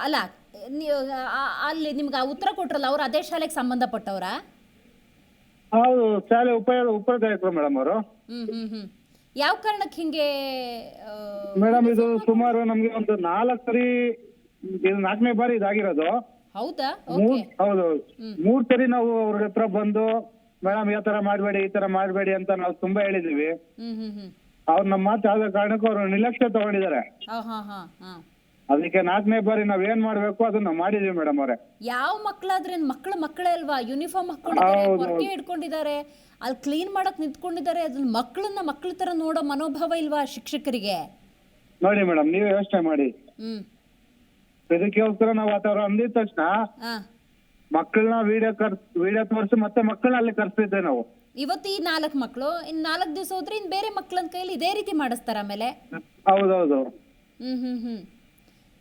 ಅಲ್ಲ ಅಲ್ಲಿ ನಿಮ್ಗೆ ಉತ್ತರ ಕೊಟ್ರಲ್ಲ, ಅವ್ರು ಅದೇ ಶಾಲೆಗೆ ಸಂಬಂಧಪಟ್ಟವ್ರ? ಹೌದು, ಶಾಲೆ ಉಪಾಧ್ಯಾಯಕರು ಮೇಡಮ್ ಅವರು. ಯಾವ ಕಾರಣಕ್ಕೆ ಹಿಂಗೆ ಮೇಡಮ್? ಇದು ಸುಮಾರು ನಮ್ಗೆ ಒಂದು 4 ಸರಿ, ಇದು 4ನೇ ಬಾರಿ ಇದಾಗಿರೋದು. ಹೌದಾ? ಹೌದು. 3 ಸರಿ ನಾವು ಅವ್ರ ಹತ್ರ ಬಂದು ಮೇಡಮ್ ಈ ತರ ಮಾಡ್ಬೇಡಿ, ಈ ತರ ಮಾಡ್ಬೇಡಿ ಅಂತ ನಾವು ತುಂಬಾ ಹೇಳಿದೀವಿ. ಅವ್ರು ನಮ್ಮ ಮಾತು ಆದ ಕಾರಣಕ್ಕೂ ಅವ್ರು ನಿರ್ಲಕ್ಷ್ಯ ತಗೊಂಡಿದ್ದಾರೆ. ಅದಕ್ಕೆ 4ನೇ ಬಾರಿ ನಾವ್ ಏನ್ ಮಾಡ್ಬೇಕು ಅದನ್ನ ಮಾಡಿದೀವಿ ಮೇಡಮ್ ಅವರೇ. ಯಾವ ಮಕ್ಕಳಾದ್ರೆ ಮಕ್ಕಳೇ ಅಲ್ವಾ? ಯೂನಿಫಾರ್ಮ್ ಹಾಕೊಂಡಿದ್ದಾರೆ, ಹೊರಗೆ ಇಟ್ಕೊಂಡಿದ್ದಾರೆ, ಅಲ್ಲಿ ಕ್ಲೀನ್ ಮಾಡಕ್ ನಿಂತ್ಕೊಂಡಿದ್ದಾರೆ. ಅದನ್ನ ಮಕ್ಕಳ ತರ ನೋಡೋ ಮನೋಭಾವ ಇಲ್ವಾ ಶಿಕ್ಷಕರಿಗೆ? ನೋಡಿ ಮೇಡಮ್, ನೀವೇ ಯೋಚನೆ ಮಾಡಿ. ಇದಕ್ಕೋಸ್ಕರ ನಾವು ಆತರ ಅಂದಿದ ತಕ್ಷಣ ಮಕ್ಕಳನ್ನ ವಿಡಿಯೋ ತೋರಿಸಿ ಮತ್ತೆ ಮಕ್ಕಳನ್ನ ಅಲ್ಲಿ ಕರ್ಸಿದ್ದೆ ನಾವು. ಇವತ್ತು ಈ 4 ಮಕ್ಕಳು, ಇನ್ 4 ದಿವಸ ಹೋದ್ರೆ ಇನ್ ಬೇರೆ ಮಕ್ಕಳ ಕೈಲಿ ಇದೇ ರೀತಿ ಮಾಡಿಸ್ತಾರ ಆಮೇಲೆ? ಹೌದೌದು.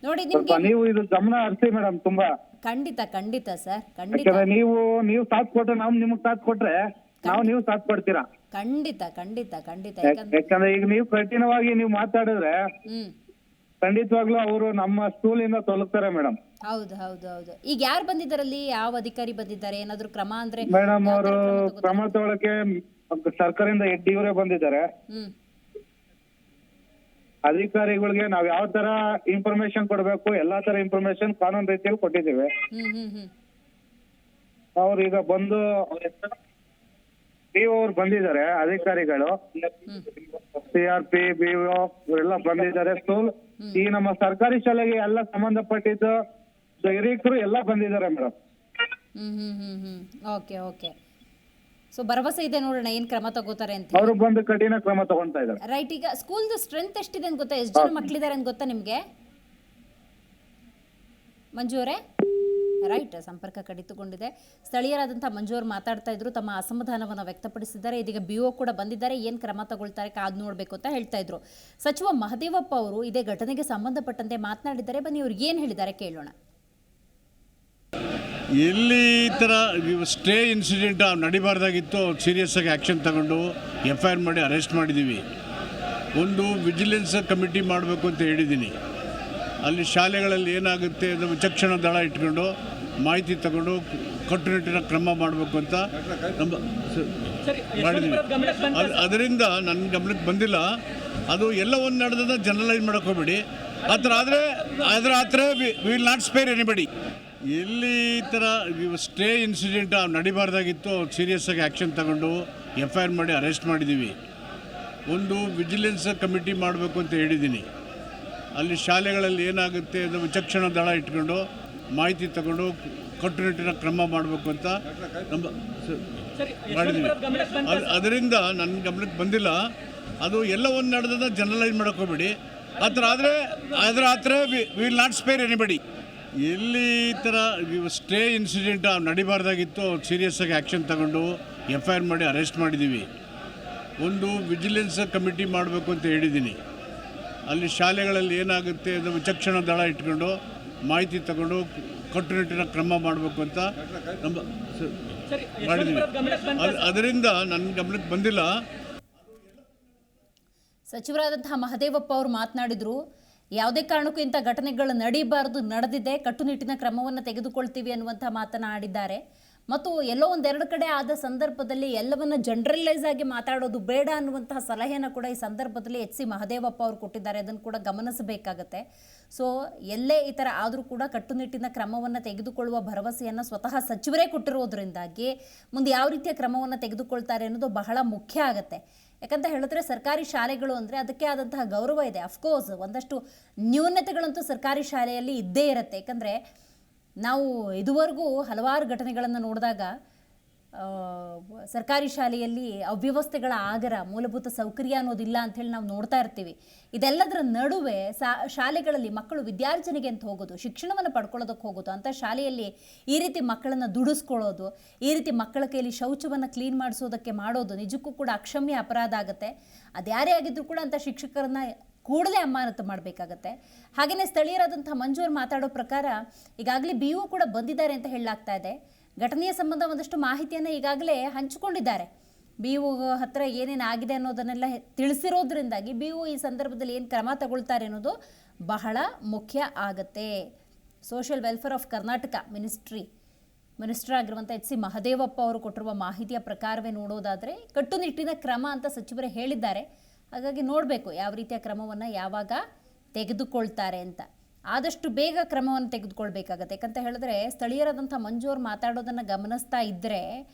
ನೋಡಿ ನೀವು ಇದು ಗಮನ ಹರಿಸಿ ಮೇಡಮ್ ತುಂಬಾ. ಖಂಡಿತ ಸರ್, ಖಂಡಿತ. ನೀವು ಸಾಥ್ ಕೊಟ್ರೆ ನಾವು ನಿಮಗ್ ಸಾಥ್ ಕೊಟ್ರೆ ನೀವು ಸಾಥ್ ಕೊಡ್ತೀರಾ. ಖಂಡಿತ. ಯಾಕಂದ್ರೆ ಈಗ ನೀವು ಕಠಿಣವಾಗಿ ನೀವು ಮಾತಾಡಿದ್ರೆ ಖಂಡಿತವಾಗ್ಲೂ ಅವರು ನಮ್ಮ ಸ್ಕೂಲಿಂದ ತೊಲಗ್ತಾರೆ ಮೇಡಮ್. ಹೌದು. ಈಗ ಯಾರು ಬಂದಿದ್ದಾರಲ್ಲಿ? ಯಾವ ಅಧಿಕಾರಿ ಬಂದಿದ್ದಾರೆ? ಏನಾದ್ರು ಕ್ರಮ ಅಂದ್ರೆ? ಮೇಡಮ್ ಅವರು ಕ್ರಮ ತಗೊಳಕ್ಕೆ ಸರ್ಕಾರದಿಂದ ಇವರೇ ಬಂದಿದ್ದಾರೆ. ಅಧಿಕಾರಿಗಳಿಗೆ ನಾವ್ ಯಾವ ತರ ಇನ್ಫಾರ್ಮೇಶನ್ ಕೊಡ್ಬೇಕು, ಎಲ್ಲಾ ತರ ಇನ್ಫಾರ್ಮೇಶನ್ ಕಾನೂನು ರೀತಿಯಲ್ಲಿ ಕೊಟ್ಟಿದ್ದೇವೆ. ಅವ್ರು ಈಗ ಬಂದು BO ಅವ್ರು ಬಂದಿದ್ದಾರೆ, ಅಧಿಕಾರಿಗಳು, CRP, BO ಇವರೆಲ್ಲ ಬಂದಿದ್ದಾರೆ. ಈ ನಮ್ಮ ಸರ್ಕಾರಿ ಶಾಲೆಗೆ ಎಲ್ಲ ಸಂಬಂಧಪಟ್ಟಿದ್ದು ಹಿರಿಯರು ಎಲ್ಲ ಬಂದಿದ್ದಾರೆ ಮೇಡಮ್. Okay okay. ಸೊ ಭರವಸೆ ಇದೆ, ನೋಡೋಣ ಏನು ಕ್ರಮ ತಗೋತಾರೆ ಅಂತ. ಅವರು ಬಂದು ಕಠಿಣ ಕ್ರಮ ತಗೊಂತಾ ಇದ್ದಾರೆ. ರೈಟ್. ಈಗ ಸ್ಕೂಲ್ದು ಸ್ಟ್ರೆಂತ್ ಎಷ್ಟಿದೆ ಅಂತ ಗೊತ್ತಾ? ಎಷ್ಟು ಜನ ಮಕ್ಕಳಿದ್ದಾರೆ ಅಂತ ಗೊತ್ತಾ ನಿಮಗೆ ಮಂಜು ಅವರೇ? ರೈಟ್, ಸಂಪರ್ಕ ಕಡಿತಗೊಂಡಿದೆ. ಸ್ಥಳೀಯರಾದಂಥ ಮಂಜು ಅವರು ಮಾತಾಡ್ತಾ ಇದ್ರು, ತಮ್ಮ ಅಸಮಾಧಾನವನ್ನು ವ್ಯಕ್ತಪಡಿಸಿದ್ದಾರೆ. ಇದೀಗ BO ಕೂಡ ಬಂದಿದ್ದಾರೆ, ಏನು ಕ್ರಮ ತಗೊಳ್ತಾರೆ ಕಾದು ನೋಡಬೇಕು ಅಂತ ಹೇಳ್ತಾ ಇದ್ರು. ಸಚಿವ ಮಹದೇವಪ್ಪ ಅವರು ಇದೇ ಘಟನೆಗೆ ಸಂಬಂಧಪಟ್ಟಂತೆ ಮಾತನಾಡಿದ್ದಾರೆ. ಬನ್ನಿ ಅವ್ರು ಏನು ಹೇಳಿದ್ದಾರೆ ಕೇಳೋಣ. ಎಲ್ಲಿ ಈ ಥರ ಸ್ಟೇ ಇನ್ಸಿಡೆಂಟ್ ನಡಿಬಾರ್ದಾಗಿತ್ತು, ಸೀರಿಯಸ್ ಆಗಿ ಆ್ಯಕ್ಷನ್ ತಗೊಂಡು FIR ಮಾಡಿ ಅರೆಸ್ಟ್ ಮಾಡಿದ್ದೀವಿ. ಒಂದು ವಿಜಿಲೆನ್ಸ್ ಕಮಿಟಿ ಮಾಡಬೇಕು ಅಂತ ಹೇಳಿದ್ದೀನಿ. ಅಲ್ಲಿ ಶಾಲೆಗಳಲ್ಲಿ ಏನಾಗುತ್ತೆ ಅದು ವಿಚಕ್ಷಣ ದಳ ಇಟ್ಕೊಂಡು ಮಾಹಿತಿ ತಗೊಂಡು ಕಟ್ಟುನಿಟ್ಟಿನ ಕ್ರಮ ಮಾಡಬೇಕು ಅಂತ ನಮ್ಮ ಮಾಡಿದ್ದೀವಿ. ಅದರಿಂದ ನನ್ನ ಗಮನಕ್ಕೆ ಬಂದಿಲ್ಲ. ಅದು ಎಲ್ಲ ಒಂದು ನಡೆದ ಜನರಲೈಸ್ ಮಾಡೋಕೆ ಹೋಗ್ಬೇಡಿ. ಆ ಥರ ಆದರೆ ವಿಲ್ ನಾಟ್ ಸ್ಪೇರ್ ಎನಿಬಡಿ. ಎಲ್ಲಿ ಈ ಥರ ಸ್ಟೇ ಇನ್ಸಿಡೆಂಟ್ ನಡಿಬಾರ್ದಾಗಿತ್ತು, ಸೀರಿಯಸ್ ಆಗಿ ಆ್ಯಕ್ಷನ್ ತಗೊಂಡು FIR ಮಾಡಿ ಅರೆಸ್ಟ್ ಮಾಡಿದ್ದೀವಿ. ಒಂದು ವಿಜಿಲೆನ್ಸ್ ಕಮಿಟಿ ಮಾಡಬೇಕು ಅಂತ ಹೇಳಿದ್ದೀನಿ. ಅಲ್ಲಿ ಶಾಲೆಗಳಲ್ಲಿ ಏನಾಗುತ್ತೆ ಅದು ವಿಚಕ್ಷಣ ದಳ ಇಟ್ಕೊಂಡು ಮಾಹಿತಿ ತಗೊಂಡು ಕಟ್ಟುನಿಟ್ಟಿನ ಕ್ರಮ ಮಾಡಬೇಕು ಅಂತ ನಮ್ಮ ಮಾಡಿದ್ದೀವಿ. ಅದರಿಂದ ನನ್ನ ಗಮನಕ್ಕೆ ಬಂದಿಲ್ಲ. ಅದು ಎಲ್ಲ ಒಂದು ನಡೆದ ಜನರಲೈಸ್ ಮಾಡೋಕೆ ಹೋಗ್ಬೇಡಿ. ಆ ಥರ ವಿಲ್ ನಾಟ್ ಸ್ಪೇರ್ ಎನಿಬಡಿ. ಎಲ್ಲಿ ಈ ಥರ ಸ್ಟೇ ಇನ್ಸಿಡೆಂಟ್ ನಡಿಬಾರ್ದಾಗಿತ್ತು, ಸೀರಿಯಸ್ ಆಗಿ ಆ್ಯಕ್ಷನ್ ತಗೊಂಡು FIR ಮಾಡಿ ಅರೆಸ್ಟ್ ಮಾಡಿದ್ದೀವಿ. ಒಂದು ವಿಜಿಲೆನ್ಸ್ ಕಮಿಟಿ ಮಾಡಬೇಕು ಅಂತ ಹೇಳಿದ್ದೀನಿ. ಅಲ್ಲಿ ಶಾಲೆಗಳಲ್ಲಿ ಏನಾಗುತ್ತೆ ಅದು ವಿಚಕ್ಷಣ ದಳ ಇಟ್ಕೊಂಡು ಮಾಹಿತಿ ತಗೊಂಡು ಕಟ್ಟುನಿಟ್ಟಿನ ಕ್ರಮ ಮಾಡಬೇಕು ಅಂತ ನಮ್ಮ ಮಾಡಿದ್ದೀವಿ. ಅದರಿಂದ ನನ್ನ ಗಮನಕ್ಕೆ ಬಂದಿಲ್ಲ. ಸಚಿವರಾದಂತಹ ಮಹದೇವಪ್ಪ ಅವರು ಮಾತನಾಡಿದ್ರು, ಯಾವುದೇ ಕಾರಣಕ್ಕೂ ಇಂಥ ಘಟನೆಗಳು ನಡೀಬಾರ್ದು, ನಡೆದಿದೆ, ಕಟ್ಟುನಿಟ್ಟಿನ ಕ್ರಮವನ್ನು ತೆಗೆದುಕೊಳ್ತೀವಿ ಅನ್ನುವಂಥ ಮಾತನಾಡಿದ್ದಾರೆ. ಮತ್ತು ಎಲ್ಲೋ ಒಂದೆರಡು ಕಡೆ ಆದ ಸಂದರ್ಭದಲ್ಲಿ ಎಲ್ಲವನ್ನ ಜನರಲೈಸ್ ಆಗಿ ಮಾತಾಡೋದು ಬೇಡ ಅನ್ನುವಂತಹ ಸಲಹೆಯನ್ನು ಕೂಡ ಈ ಸಂದರ್ಭದಲ್ಲಿ HC ಮಹದೇವಪ್ಪ ಅವರು ಕೊಟ್ಟಿದ್ದಾರೆ. ಅದನ್ನು ಕೂಡ ಗಮನಿಸಬೇಕಾಗತ್ತೆ. ಸೊ ಎಲ್ಲೇ ಈ ಥರ ಆದರೂ ಕೂಡ ಕಟ್ಟುನಿಟ್ಟಿನ ಕ್ರಮವನ್ನು ತೆಗೆದುಕೊಳ್ಳುವ ಭರವಸೆಯನ್ನು ಸ್ವತಃ ಸಚಿವರೇ ಕೊಟ್ಟಿರೋದ್ರಿಂದಾಗಿ ಮುಂದೆ ಯಾವ ರೀತಿಯ ಕ್ರಮವನ್ನು ತೆಗೆದುಕೊಳ್ತಾರೆ ಅನ್ನೋದು ಬಹಳ ಮುಖ್ಯ ಆಗುತ್ತೆ. ಯಾಕಂತ ಹೇಳಿದ್ರೆ ಸರ್ಕಾರಿ ಶಾಲೆಗಳು ಅಂದರೆ ಅದಕ್ಕೆ ಆದಂತಹ ಗೌರವ ಇದೆ. ಅಫ್ಕೋರ್ಸ್ ಒಂದಷ್ಟು ನ್ಯೂನತೆಗಳಂತೂ ಸರ್ಕಾರಿ ಶಾಲೆಯಲ್ಲಿ ಇದ್ದೇ ಇರುತ್ತೆ. ಯಾಕಂದರೆ ನಾವು ಇದುವರೆಗೂ ಹಲವಾರು ಘಟನೆಗಳನ್ನು ನೋಡಿದಾಗ ಸರ್ಕಾರಿ ಶಾಲೆಯಲ್ಲಿ ಅವ್ಯವಸ್ಥೆಗಳ ಆಗರ, ಮೂಲಭೂತ ಸೌಕರ್ಯ ಅನ್ನೋದಿಲ್ಲ ಅಂಥೇಳಿ ನಾವು ನೋಡ್ತಾ ಇರ್ತೀವಿ. ಇದೆಲ್ಲದರ ನಡುವೆ ಶಾಲೆಗಳಲ್ಲಿ ಮಕ್ಕಳು ವಿದ್ಯಾರ್ಜನೆಗೆ ಅಂತ ಹೋಗೋದು, ಶಿಕ್ಷಣವನ್ನು ಪಡ್ಕೊಳ್ಳೋದಕ್ಕೆ ಹೋಗೋದು, ಅಂಥ ಶಾಲೆಯಲ್ಲಿ ಈ ರೀತಿ ಮಕ್ಕಳನ್ನು ದುಡಿಸ್ಕೊಳ್ಳೋದು, ಈ ರೀತಿ ಮಕ್ಕಳ ಕೈಯಲ್ಲಿ ಶೌಚವನ್ನು ಕ್ಲೀನ್ ಮಾಡಿಸೋದಕ್ಕೆ ಮಾಡೋದು ನಿಜಕ್ಕೂ ಕೂಡ ಅಕ್ಷಮ್ಯ ಅಪರಾಧ ಆಗುತ್ತೆ. ಅದ್ಯಾರೇ ಆಗಿದ್ರೂ ಕೂಡ ಅಂಥ ಶಿಕ್ಷಕರನ್ನು ಕೂಡಲೇ ಅಮಾನತು ಮಾಡಬೇಕಾಗತ್ತೆ. ಹಾಗೆಯೇ ಸ್ಥಳೀಯರಾದಂಥ ಮಂಜು ಅವರು ಮಾತಾಡೋ ಪ್ರಕಾರ ಈಗಾಗಲೇ BO ಕೂಡ ಬಂದಿದ್ದಾರೆ ಅಂತ ಹೇಳಲಾಗ್ತಾ ಇದೆ. ಘಟನೆಯ ಸಂಬಂಧ ಒಂದಷ್ಟು ಮಾಹಿತಿಯನ್ನು ಈಗಾಗಲೇ ಹಂಚಿಕೊಂಡಿದ್ದಾರೆ. BO ಹತ್ರ ಏನೇನು ಆಗಿದೆ ಅನ್ನೋದನ್ನೆಲ್ಲ ತಿಳಿಸಿರೋದ್ರಿಂದಾಗಿ BO ಈ ಸಂದರ್ಭದಲ್ಲಿ ಏನು ಕ್ರಮ ತಗೊಳ್ತಾರೆ ಅನ್ನೋದು ಬಹಳ ಮುಖ್ಯ ಆಗತ್ತೆ. Social welfare of Karnataka minister ಆಗಿರುವಂಥ HC ಮಹದೇವಪ್ಪ ಅವರು ಕೊಟ್ಟಿರುವ ಮಾಹಿತಿಯ ಪ್ರಕಾರವೇ ನೋಡೋದಾದರೆ ಕಟ್ಟುನಿಟ್ಟಿನ ಕ್ರಮ ಅಂತ ಸಚಿವರೇ ಹೇಳಿದ್ದಾರೆ. ಹಾಗಾಗಿ ನೋಡಬೇಕು ಯಾವ ರೀತಿಯ ಕ್ರಮವನ್ನು ಯಾವಾಗ ತೆಗೆದುಕೊಳ್ತಾರೆ ಅಂತ. ಆದಷ್ಟು ಬೇಗ ಕ್ರಮವನ್ನು ತೆಗೆದುಕೊಳ್ಬೇಕಾಗತ್ತೆ. ಯಾಕಂತ ಹೇಳಿದ್ರೆ ಸ್ಥಳೀಯರಾದಂಥ ಮಂಜು ಅವರು ಮಾತಾಡೋದನ್ನು ಗಮನಿಸ್ತಾ ಇದ್ದರೆ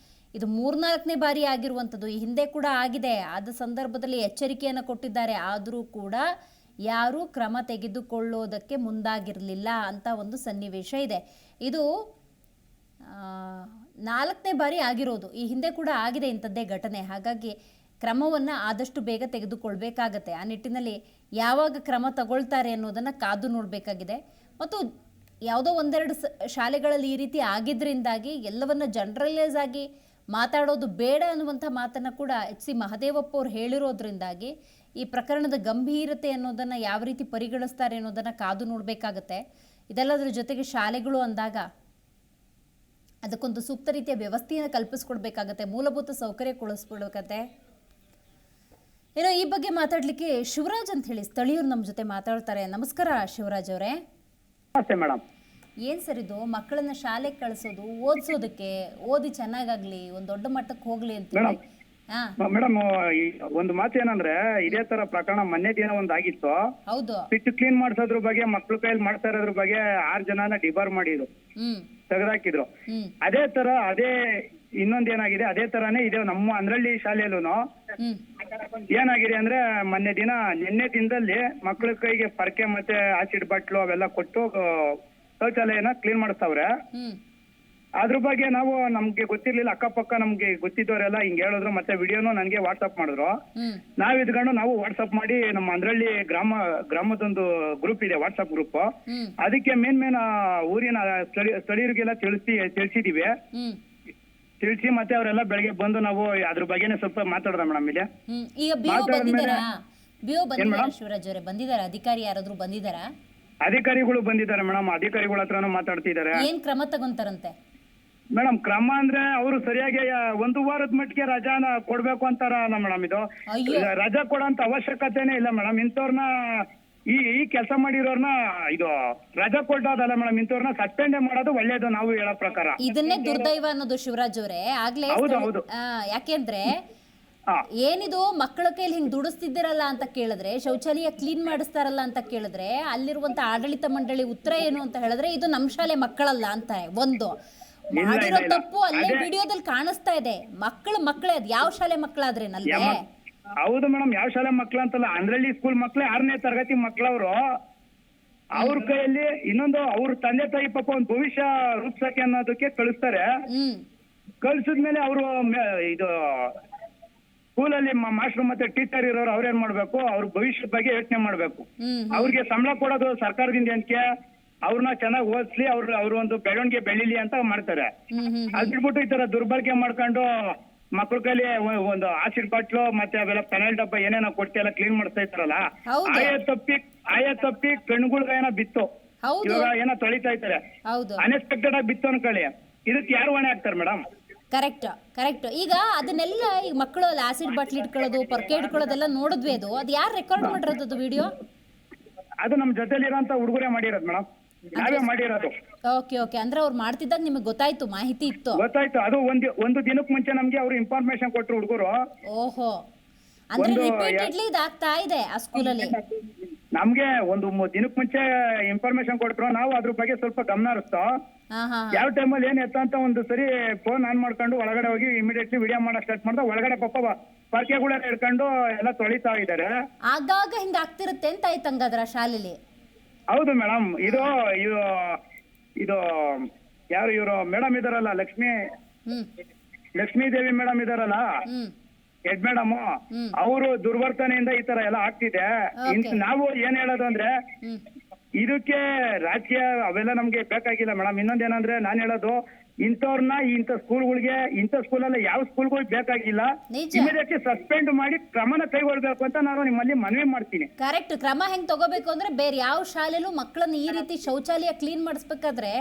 ಇದು 3-4ನೇ ಬಾರಿ ಆಗಿರುವಂಥದ್ದು. ಈ ಹಿಂದೆ ಕೂಡ ಆಗಿದೆ. ಆದ ಸಂದರ್ಭದಲ್ಲಿ ಎಚ್ಚರಿಕೆಯನ್ನು ಕೊಟ್ಟಿದ್ದಾರೆ. ಆದರೂ ಕೂಡ ಯಾರೂ ಕ್ರಮ ತೆಗೆದುಕೊಳ್ಳೋದಕ್ಕೆ ಮುಂದಾಗಿರಲಿಲ್ಲ ಅಂತ ಒಂದು ಸನ್ನಿವೇಶ ಇದೆ. ಇದು 4ನೇ ಬಾರಿ ಆಗಿರೋದು. ಈ ಹಿಂದೆ ಕೂಡ ಆಗಿದೆ ಇಂಥದ್ದೇ ಘಟನೆ. ಹಾಗಾಗಿ ಕ್ರಮವನ್ನು ಆದಷ್ಟು ಬೇಗ ತೆಗೆದುಕೊಳ್ಬೇಕಾಗತ್ತೆ. ಆ ನಿಟ್ಟಿನಲ್ಲಿ ಯಾವಾಗ ಕ್ರಮ ತಗೊಳ್ತಾರೆ ಅನ್ನೋದನ್ನು ಕಾದು ನೋಡಬೇಕಾಗಿದೆ. ಮತ್ತು ಯಾವುದೋ ಒಂದೆರಡು ಶಾಲೆಗಳಲ್ಲಿ ಈ ರೀತಿ ಆಗಿದ್ದರಿಂದಾಗಿ ಎಲ್ಲವನ್ನು ಜನರಲೈಸ್ ಆಗಿ ಮಾತಾಡೋದು ಬೇಡ ಅನ್ನುವಂಥ ಮಾತನ್ನು ಕೂಡ HC ಮಹದೇವಪ್ಪ ಅವರು ಹೇಳಿರೋದ್ರಿಂದಾಗಿ ಈ ಪ್ರಕರಣದ ಗಂಭೀರತೆ ಅನ್ನೋದನ್ನು ಯಾವ ರೀತಿ ಪರಿಗಣಿಸ್ತಾರೆ ಅನ್ನೋದನ್ನು ಕಾದು ನೋಡಬೇಕಾಗತ್ತೆ. ಇದೆಲ್ಲದರ ಜೊತೆಗೆ ಶಾಲೆಗಳು ಅಂದಾಗ ಅದಕ್ಕೊಂದು ಸೂಕ್ತ ರೀತಿಯ ವ್ಯವಸ್ಥೆಯನ್ನು ಕಲ್ಪಿಸ್ಕೊಡ್ಬೇಕಾಗತ್ತೆ, ಮೂಲಭೂತ ಸೌಕರ್ಯ ಕೊಡಿಸ್ಕೊಡ್ಬೇಕತ್ತೆ. ಏನೋ ಈ ಬಗ್ಗೆ ಮಾತಾಡಲಿಕ್ಕೆ ಶಿವರಾಜ್ ಅಂತ ಹೇಳಿ ಸ್ಥಳೀಯರು ನಮ್ಮ ಜೊತೆ ಮಾತಾಡ್ತಾರೆ. ನಮಸ್ಕಾರ ಶಿವರಾಜ್ ಅವರೇ. ನಮಸ್ತೆ ಮೇಡಮ್. ಏನು ಸರ್ ಇದು ಮಕ್ಕಳನ್ನ ಶಾಲೆಗೆ ಕಳಿಸೋದು, ಓದಿಸೋದಕ್ಕೆ, ಓದಿ ಚೆನ್ನಾಗಾಗ್ಲಿ, ಒಂದು ದೊಡ್ಡ ಮಟ್ಟಕ್ಕೆ ಹೋಗ್ಲಿ ಅಂತ ಮೇಡಮ್ ಒಂದು ಮಾತು ಏನಂದ್ರೆ, ಇದೇ ತರ ಪ್ರಕರಣ ಮೊನ್ನೆ ದಿನ ಒಂದ್ ಆಗಿತ್ತು. ಹೌದು. ಪಿಚ್ ಕ್ಲೀನ್ ಮಾಡ್ಸೋದ್ರ ಬಗ್ಗೆ, ಮಕ್ಳ ಕೈಯಲ್ಲಿ ಮಾಡ್ತಾ ಇರೋದ್ರ ಬಗ್ಗೆ 6 ಜನನ ಡಿಬಾರ್ ಮಾಡಿದ್ರು, ತೆಗೆದಾಕಿದ್ರು. ಅದೇ ಇನ್ನೊಂದ್ ಏನಾಗಿದೆ, ಅದೇ ತರಾನೇ ಇದೆ ನಮ್ಮ ಅಂದ್ರಳ್ಳಿ ಶಾಲೆಯಲ್ಲೂ ಏನಾಗಿದೆ ಅಂದ್ರೆ, ನಿನ್ನೆ ದಿನದಲ್ಲಿ ಮಕ್ಳ ಕೈಗೆ ಪರ್ಕೆ ಮತ್ತೆ ಆಸಿಡ್ ಬಾಟ್ಲು ಅವೆಲ್ಲ ಕೊಟ್ಟು ಶೌಚಾಲಯನ ಕ್ಲೀನ್ ಮಾಡಿಸ್ತಾವ್ರೆ. ಅದ್ರ ಬಗ್ಗೆ ನಾವು ನಮ್ಗೆ ಗೊತ್ತಿರ್ಲಿಲ್ಲ, ಅಕ್ಕಪಕ್ಕ ನಮ್ಗೆ ಗೊತ್ತಿದ್ದವರೆಲ್ಲ ಹಿಂಗ್ ಹೇಳಿದ್ರು, ಮತ್ತೆ ವಿಡಿಯೋನು ನನಗೆ ವಾಟ್ಸಪ್ ಮಾಡಿದ್ರು. ನಾವ್ ಇದ್ಕೊಂಡು ನಾವು ವಾಟ್ಸಪ್ ಮಾಡಿ ನಮ್ಮ ಅಂದ್ರಳ್ಳಿ ಗ್ರಾಮದೊಂದು ಗ್ರೂಪ್ ಇದೆ, ವಾಟ್ಸಪ್ ಗ್ರೂಪ್. ಅದಕ್ಕೆ ಮೇನ್ ಊರಿನ ಸ್ಥಳೀಯರಿಗೆಲ್ಲ ತಿಳಿಸಿದೀವಿ. ತಿಳಿಸಿ ಮತ್ತೆ ಅವರೆಲ್ಲ ಬೆಳಗ್ಗೆ ಬಂದು ನಾವು ಅದ್ರ ಬಗ್ಗೆನೇ ಸ್ವಲ್ಪ ಮಾತಾಡ್ದ ಮೇಡಮ್. ಇಲ್ಲಿ ಈಗ ಬಿಒ ಬಂದಿದ್ದಾರಾ ಶಿವರಾಜ್ ಅವರೇ? ಬಂದಿದ್ದಾರಾ ಅಧಿಕಾರಿ ಯಾರಾದ್ರೂ ಬಂದಿದ್ದಾರಾ? ಅಧಿಕಾರಿಗಳು ಬಂದಿದ್ದಾರೆ ಮೇಡಮ್, ಅಧಿಕಾರಿಗಳ ಹತ್ರನೂ ಮಾತಾಡ್ತಿದ್ದಾರೆ. ಏನ್ ಕ್ರಮ ತಗೊಂತಾರಂತೆ ಮೇಡಮ್? ಕ್ರಮ ಅಂದ್ರೆ ಅವರು ಸರಿಯಾಗಿ 1 ವಾರದ ಮಟ್ಟಿಗೆ ರಜಾನ ಕೊಡ್ಬೇಕು ಅಂತಾರ ಮೇಡಮ್. ಇದು ರಜಾ ಕೊಡೋಂತ ಅವಶ್ಯಕತೆನೇ ಇಲ್ಲ ಮೇಡಮ್. ಇಂಥವ್ರನ್ನ ಈ ಕೆಲಸ ಮಾಡಿರೋರ್ನ ಇದು ರಜಾ ಕೊಡೋದಲ್ಲ ಮೇಡಮ್, ಇಂಥವ್ರನ್ನ ಸಸ್ಪೆಂಡ್ ಮಾಡೋದು ಒಳ್ಳೇದು ನಾವು ಹೇಳೋ ಪ್ರಕಾರ. ಇದನ್ನೇ ದುರ್ದೈವ ಅನ್ನೋದು ಶಿವರಾಜ್ ಅವರೇ. ಆಗ್ಲೇ ಯಾಕೆಂದ್ರೆ ಏನಿದು ಮಕ್ಕಳ ಕೈಲಿ ಹಿಂಗ್ ದುಡಿಸ್ತಿದ್ದೀರಲ್ಲ ಅಂತ ಕೇಳಿದ್ರೆ, ಶೌಚಾಲಯ ಕ್ಲೀನ್ ಮಾಡಿಸ್ತಾರಲ್ಲ ಅಂತ ಕೇಳಿದ್ರೆ, ಅಲ್ಲಿರುವಂತ ಆಡಳಿತ ಮಂಡಳಿ ಉತ್ತರ ಏನು ಅಂತ ಹೇಳಿದ್ರೆ ಇದು ನಮ್ ಶಾಲೆ ಮಕ್ಕಳಲ್ಲ ಅಂತಾರೆ. ಒಂದು ಮಾಡಿರೋ ತಪ್ಪು ಅಲ್ಲೇ ವಿಡಿಯೋದಲ್ಲಿ ಕಾಣಿಸ್ತಾ ಇದೆ. ಮಕ್ಕಳೇ ಅದ್ ಯಾವ ಶಾಲೆ ಮಕ್ಕಳಾದ್ರೇನಲ್ವೇ? ಹೌದು ಮೇಡಮ್, ಯಾವ ಶಾಲೆ ಮಕ್ಳು ಅಂತಲ್ಲ, ಅಂದ್ರಳ್ಳಿ ಸ್ಕೂಲ್ ಮಕ್ಳೇ 6ನೇ ತರಗತಿ ಮಕ್ಳವ್ರು. ಅವ್ರ ಕೈಯಲ್ಲಿ ಇನ್ನೊಂದು ಅವ್ರ ತಂದೆ ತಾಯಿ ಪಾಪ ಒಂದು ಭವಿಷ್ಯ ರೂಪಿಸಕ್ಕೆ ಅನ್ನೋದಕ್ಕೆ ಕಳಿಸ್ತಾರೆ. ಕಳ್ಸಿದ್ಮೇಲೆ ಅವರು ಇದು ಸ್ಕೂಲಲ್ಲಿ ಮಾಸ್ಟರ್ ಮತ್ತೆ ಟೀಚರ್ ಇರೋರು ಅವ್ರೇನ್ ಮಾಡ್ಬೇಕು, ಅವ್ರ ಭವಿಷ್ಯದ ಬಗ್ಗೆ ಯೋಚನೆ ಮಾಡ್ಬೇಕು. ಅವ್ರಿಗೆ ಸಂಬಳ ಕೊಡೋದು ಸರ್ಕಾರದಿಂದ ಏನಕ್ಕೆ, ಅವ್ರನ್ನ ಚೆನ್ನಾಗಿ ಓದಿಸ್ಲಿ, ಅವ್ರ ಒಂದು ಬೆಳವಣಿಗೆ ಬೆಳಿಲಿ ಅಂತ ಮಾಡ್ತಾರೆ. ಅದ್ ಬಿಟ್ಬಿಟ್ಟು ಈ ತರ ದುರ್ಬಳಕೆ ಮಾಡ್ಕೊಂಡು ಮಕ್ಳ ಕೈಲಿ ಒಂದು ಆಸಿಡ್ ಬಾಟ್ಲು ಮತ್ತೆ ಅವೆಲ್ಲ ಪೆನಲ್ ಡಬ್ಬ ಏನೇನೋ ಕೊಡ್ತಿ ಎಲ್ಲ ಕ್ಲೀನ್ ಮಾಡಿಸ್ತಾ ಇರ್ತಾರಲ್ಲ, ಆಯಾ ತಪ್ಪಿ ಕಣ್ಗಳ್ಗ ಏನೋ ಬಿತ್ತು, ಇವಾಗ ಏನೋ ತೊಳಿತಾ ಇರ್ತಾರೆ, ಅನ್ಎಕ್ಸ್ಪೆಕ್ಟೆಡ್ ಆಗಿ ಬಿತ್ತು ಅನ್ಕೊಳ್ಳಿ, ಇದಕ್ಕೆ ಯಾರು ಹೊಣೆ ಆಗ್ತಾರೆ ಮೇಡಮ್? ಕರೆಕ್ಟ್. ಈಗ ಅದನ್ನೆಲ್ಲ ಈಗ ಮಕ್ಕಳು ಆಸಿಡ್ ಬಾಟ್ಲ್ ಇಟ್ಕೊಳ್ಳೋದು, ಪೊರ್ಕೆ ಇಟ್ಕೊಳ್ಳೋದೆಲ್ಲ ನೋಡಿದ್ವಿ. ಅದು ಯಾರು ರೆಕಾರ್ಡ್ ಮಾಡಿರೋದು ವಿಡಿಯೋ? ಅದು ನಮ್ ಜೊತೆಲಿರೋಂತ ಹುಡುಗರೇ ಮಾಡಿರೋದು ಮೇಡಮ್, ನಾವೇ ಮಾಡಿರೋದು. ಓಕೆ. ಅಂದ್ರೆ ಅವ್ರು ಮಾಡ್ತಿದ್ದಾಗ ನಿಮಗೆ ಗೊತ್ತಾಯ್ತು, ಮಾಹಿತಿ ಇತ್ತು? ಗೊತ್ತಾಯ್ತು. ಅದು ಒಂದು ದಿನಕ್ಕೆ ಮುಂಚೆ ನಮ್ಗೆ ಅವ್ರು ಇನ್ಫಾರ್ಮೇಶನ್ ಕೊಟ್ರು ಹುಡುಗರು. ಓಹೋ, ಅಂದ್ರೆ ರಿಪೀಟೆಡ್ಲಿ ಇದಾಗ್ತಾ ಇದೆ ಆ ಸ್ಕೂಲಲ್ಲಿ. ನಮ್ಗೆ ಒಂದು ದಿನಕ್ಕೆ ಮುಂಚೆ ಇನ್ಫಾರ್ಮೇಶನ್ ಕೊಟ್ರು, ನಾವು ಅದ್ರ ಬಗ್ಗೆ ಸ್ವಲ್ಪ ಗಮನ ಹರಿಸ್ತಾ ಯಾವ ಟೈಮಲ್ಲಿ ಏನ್ ಎತ್ತ ಅಂತ ಒಂದು ಸರಿ ಫೋನ್ ಆನ್ ಮಾಡ್ಕೊಂಡು ಒಳಗಡೆ ಹೋಗಿ ಇಮಿಡಿಯೇಟ್ಲಿ ವಿಡಿಯೋ ಮಾಡಕ್ ಸ್ಟಾರ್ಟ್ ಮಾಡ್ದ. ಒಳಗಡೆ ಪಾಪ ಪರ್ಕೆಗಳೆಲ್ಲ ಹಿಡ್ಕೊಂಡು ಎಲ್ಲ ತೊಳಿತಾ ಇದ್ದಾರೆ. ಆಗಾಗ ಹಿಂಗ ಆಗ್ತಿರುತ್ತೆ ಅಂತ ಆಯ್ತು ಹಂಗಾದ್ರ ಶಾಲೆಲಿ? ಹೌದು ಮೇಡಮ್. ಇದು ಯಾರು ಇವರು ಮೇಡಮ್ ಇದಾರಲ್ಲ, ಲಕ್ಷ್ಮೀ ದೇವಿ ಮೇಡಮ್ ಇದಾರಲ್ಲ, ಹೆಡ್ ಮೇಡಮ್, ಅವರು ದುರ್ವರ್ತನೆಯಿಂದ ಈ ತರ ಎಲ್ಲ ಆಗ್ತಿದೆ. ನಾವು ಏನ್ ಹೇಳೋದು ಅಂದ್ರೆ ಇದಕ್ಕೆ ರಾಜಕೀಯ ಅವೆಲ್ಲ ನಮ್ಗೆ ಬೇಕಾಗಿಲ್ಲ ಮೇಡಮ್. ಇನ್ನೊಂದೇನಂದ್ರೆ ನಾನ್ ಹೇಳೋದು, ಇಂಥವ್ರನ್ನ ಇಂಥ ಸ್ಕೂಲ್ಗಳಿಗೆ, ಇಂಥ ಸ್ಕೂಲಲ್ಲಿ ಯಾವ ಸ್ಕೂಲ್ಗಳು ಬೇಕಾಗಿಲ್ಲ, ಇಮಿಡಿಯೇಟ್ಲಿ ಸಸ್ಪೆಂಡ್ ಮಾಡಿ ಕ್ರಮನ ಕೈಗೊಳ್ಬೇಕು ಅಂತ ನಾನು ನಿಮ್ಮಲ್ಲಿ ಮನವಿ ಮಾಡ್ತೀನಿ. ಕರೆಕ್ಟ್. ಕ್ರಮ ಹೆಂಗ್ ತಗೋಬೇಕು ಅಂದ್ರೆ ಬೇರೆ ಯಾವ ಶಾಲೆಲೂ ಮಕ್ಕಳನ್ನ ಈ ರೀತಿ ಶೌಚಾಲಯ ಕ್ಲೀನ್ ಮಾಡಿಸ್ಬೇಕಾದ್ರೆ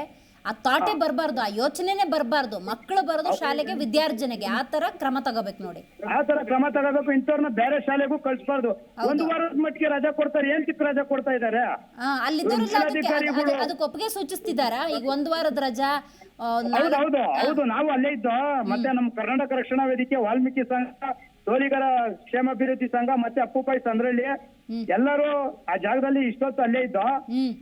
ಆ ಥಾಟೇ ಬರಬಾರ್ದು, ಆ ಯೋಚನೆನೇ ಬರಬಾರ್ದು. ಮಕ್ಕಳು ಬರೋದು ಶಾಲೆಗೆ, ವಿದ್ಯಾರ್ಜನೆಗೆ, ಆ ತರ ಕ್ರಮ ತಗೋಬೇಕು ನೋಡಿ. ಆ ತರ ಕ್ರಮ ತಗೋಬೇಕು. ಇಂಥವ್ರನ್ನ ಬೇರೆ ಶಾಲೆಗೂ ಕಳಿಸಬಾರ್ದು. 1 ವಾರದ ಮಟ್ಟಿಗೆ ರಜಾ ಕೊಡ್ತಾರೆ, ಏನ್ ಚಿಕ್ಕ ರಜಾ ಕೊಡ್ತಾ ಇದ್ದಾರೆ ಅದಕ್ಕೆ ಒಪ್ಪಿಗೆ ಸೂಚಿಸ್ತಿದಾರ? ಈಗ 1 ವಾರದ ರಜಾ. ಹೌದು, ನಾವು ಅಲ್ಲೇ ಇದ್ದೋ. ಮತ್ತೆ ನಮ್ಮ ಕರ್ನಾಟಕ ರಕ್ಷಣಾ ವೇದಿಕೆ, ವಾಲ್ಮೀಕಿ ಸಂಘ, ಸೋಲಿಗರ ಕ್ಷೇಮಾಭಿವೃದ್ಧಿ ಸಂಘ ಮತ್ತೆ ಅಪ್ಪುಪಾಯಿ ಸಂದ್ರಳ್ಳಿ ಎಲ್ಲರೂ ಆ ಜಾಗದಲ್ಲಿ ಇಷ್ಟೊತ್ತು ಅಲ್ಲೇ ಇದ್ದೋ.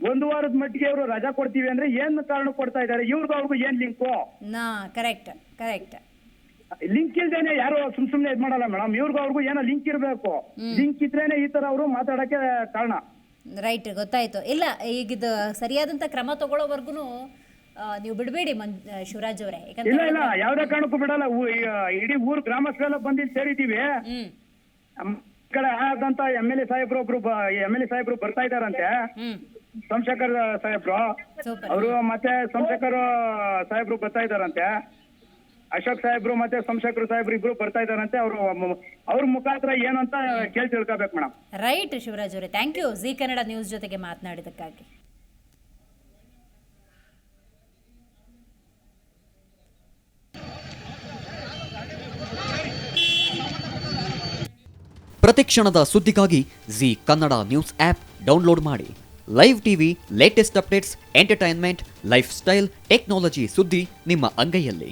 1 ವಾರದ ಮಟ್ಟಿಗೆ ಇವರು ರಜಾ ಕೊಡ್ತೀವಿ ಅಂದ್ರೆ ಏನ್ ಕಾರಣ ಕೊಡ್ತಾ ಇದ್ದಾರೆ? ಇವ್ರಿಗೂ ಅವ್ರಿಗೂ ಏನ್ ಲಿಂಕು? ಕರೆಕ್ಟ್. ಲಿಂಕ್ ಇಲ್ದೇನೆ ಯಾರು ಸುಮ್ನೆ ಇದ್ ಮಾಡಲ್ಲ ಮೇಡಮ್. ಇವ್ರಿಗೂ ಅವ್ರಿಗೂ ಏನೋ ಲಿಂಕ್ ಇರ್ಬೇಕು. ಲಿಂಕ್ ಇದ್ರೇನೆ ಈ ತರ ಅವರು ಮಾತಾಡಕ್ಕೆ ಕಾರಣ. ರೈಟ್, ಗೊತ್ತಾಯ್ತು. ಇಲ್ಲ, ಈಗಿದು ಸರಿಯಾದಂತ ಕ್ರಮ ತಗೊಳ್ಳೋವರ್ಗುನು ನೀವು ಬಿಡಬೇಡಿ ಶಿವರಾಜ್ ಅವರೇ. ಇಲ್ಲ, ಯಾವ್ದೇ ಕಾರಣಕ್ಕೂ ಬಿಡಲ್ಲ. ಇಡೀ ಊರ್ ಗ್ರಾಮಸ್ಥರೆಲ್ಲ ಬಂದು ಸೇರಿದೀವಿ. ಕಡೆ ಆದಂತ MLA ಸಾಹೇಬ್ರು ಬರ್ತಾ ಇದಾರಂತೆ, ಸೋಮಶೇಖರ್ ಸಾಹೇಬ್ರು ಅವರು ಮತ್ತೆ ಸೋಮಶೇಖರ್ ಸಾಹೇಬ್ರು ಬರ್ತಾ ಇದಾರಂತೆ. ಅಶೋಕ್ ಸಾಹೇಬ್ರು ಮತ್ತೆ ಸೋಮಶೇಖರ್ ಸಾಹೇಬ್ರು ಇಬ್ರು ಬರ್ತಾ ಇದಾರಂತೆ. ಅವ್ರ ಮುಖಾಂತರ ಏನಂತ ಕೇಳಿ ತಿಳ್ಕೊಬೇಕು ಮೇಡಮ್. ರೈಟ್ ಶಿವರಾಜ್ ಅವರೇ, thank you Zee Kannada news ಜೊತೆಗೆ ಮಾತನಾಡಿದಕ್ಕಾಗಿ. ಪ್ರತಿಕ್ಷಣದ ಸುದ್ದಿಗಾಗಿ Zee Kannada news app download ಮಾಡಿ. Live TV, latest updates, entertainment, lifestyle, technology ಸುದ್ದಿ ನಿಮ್ಮ ಅಂಗೈಯಲ್ಲಿ.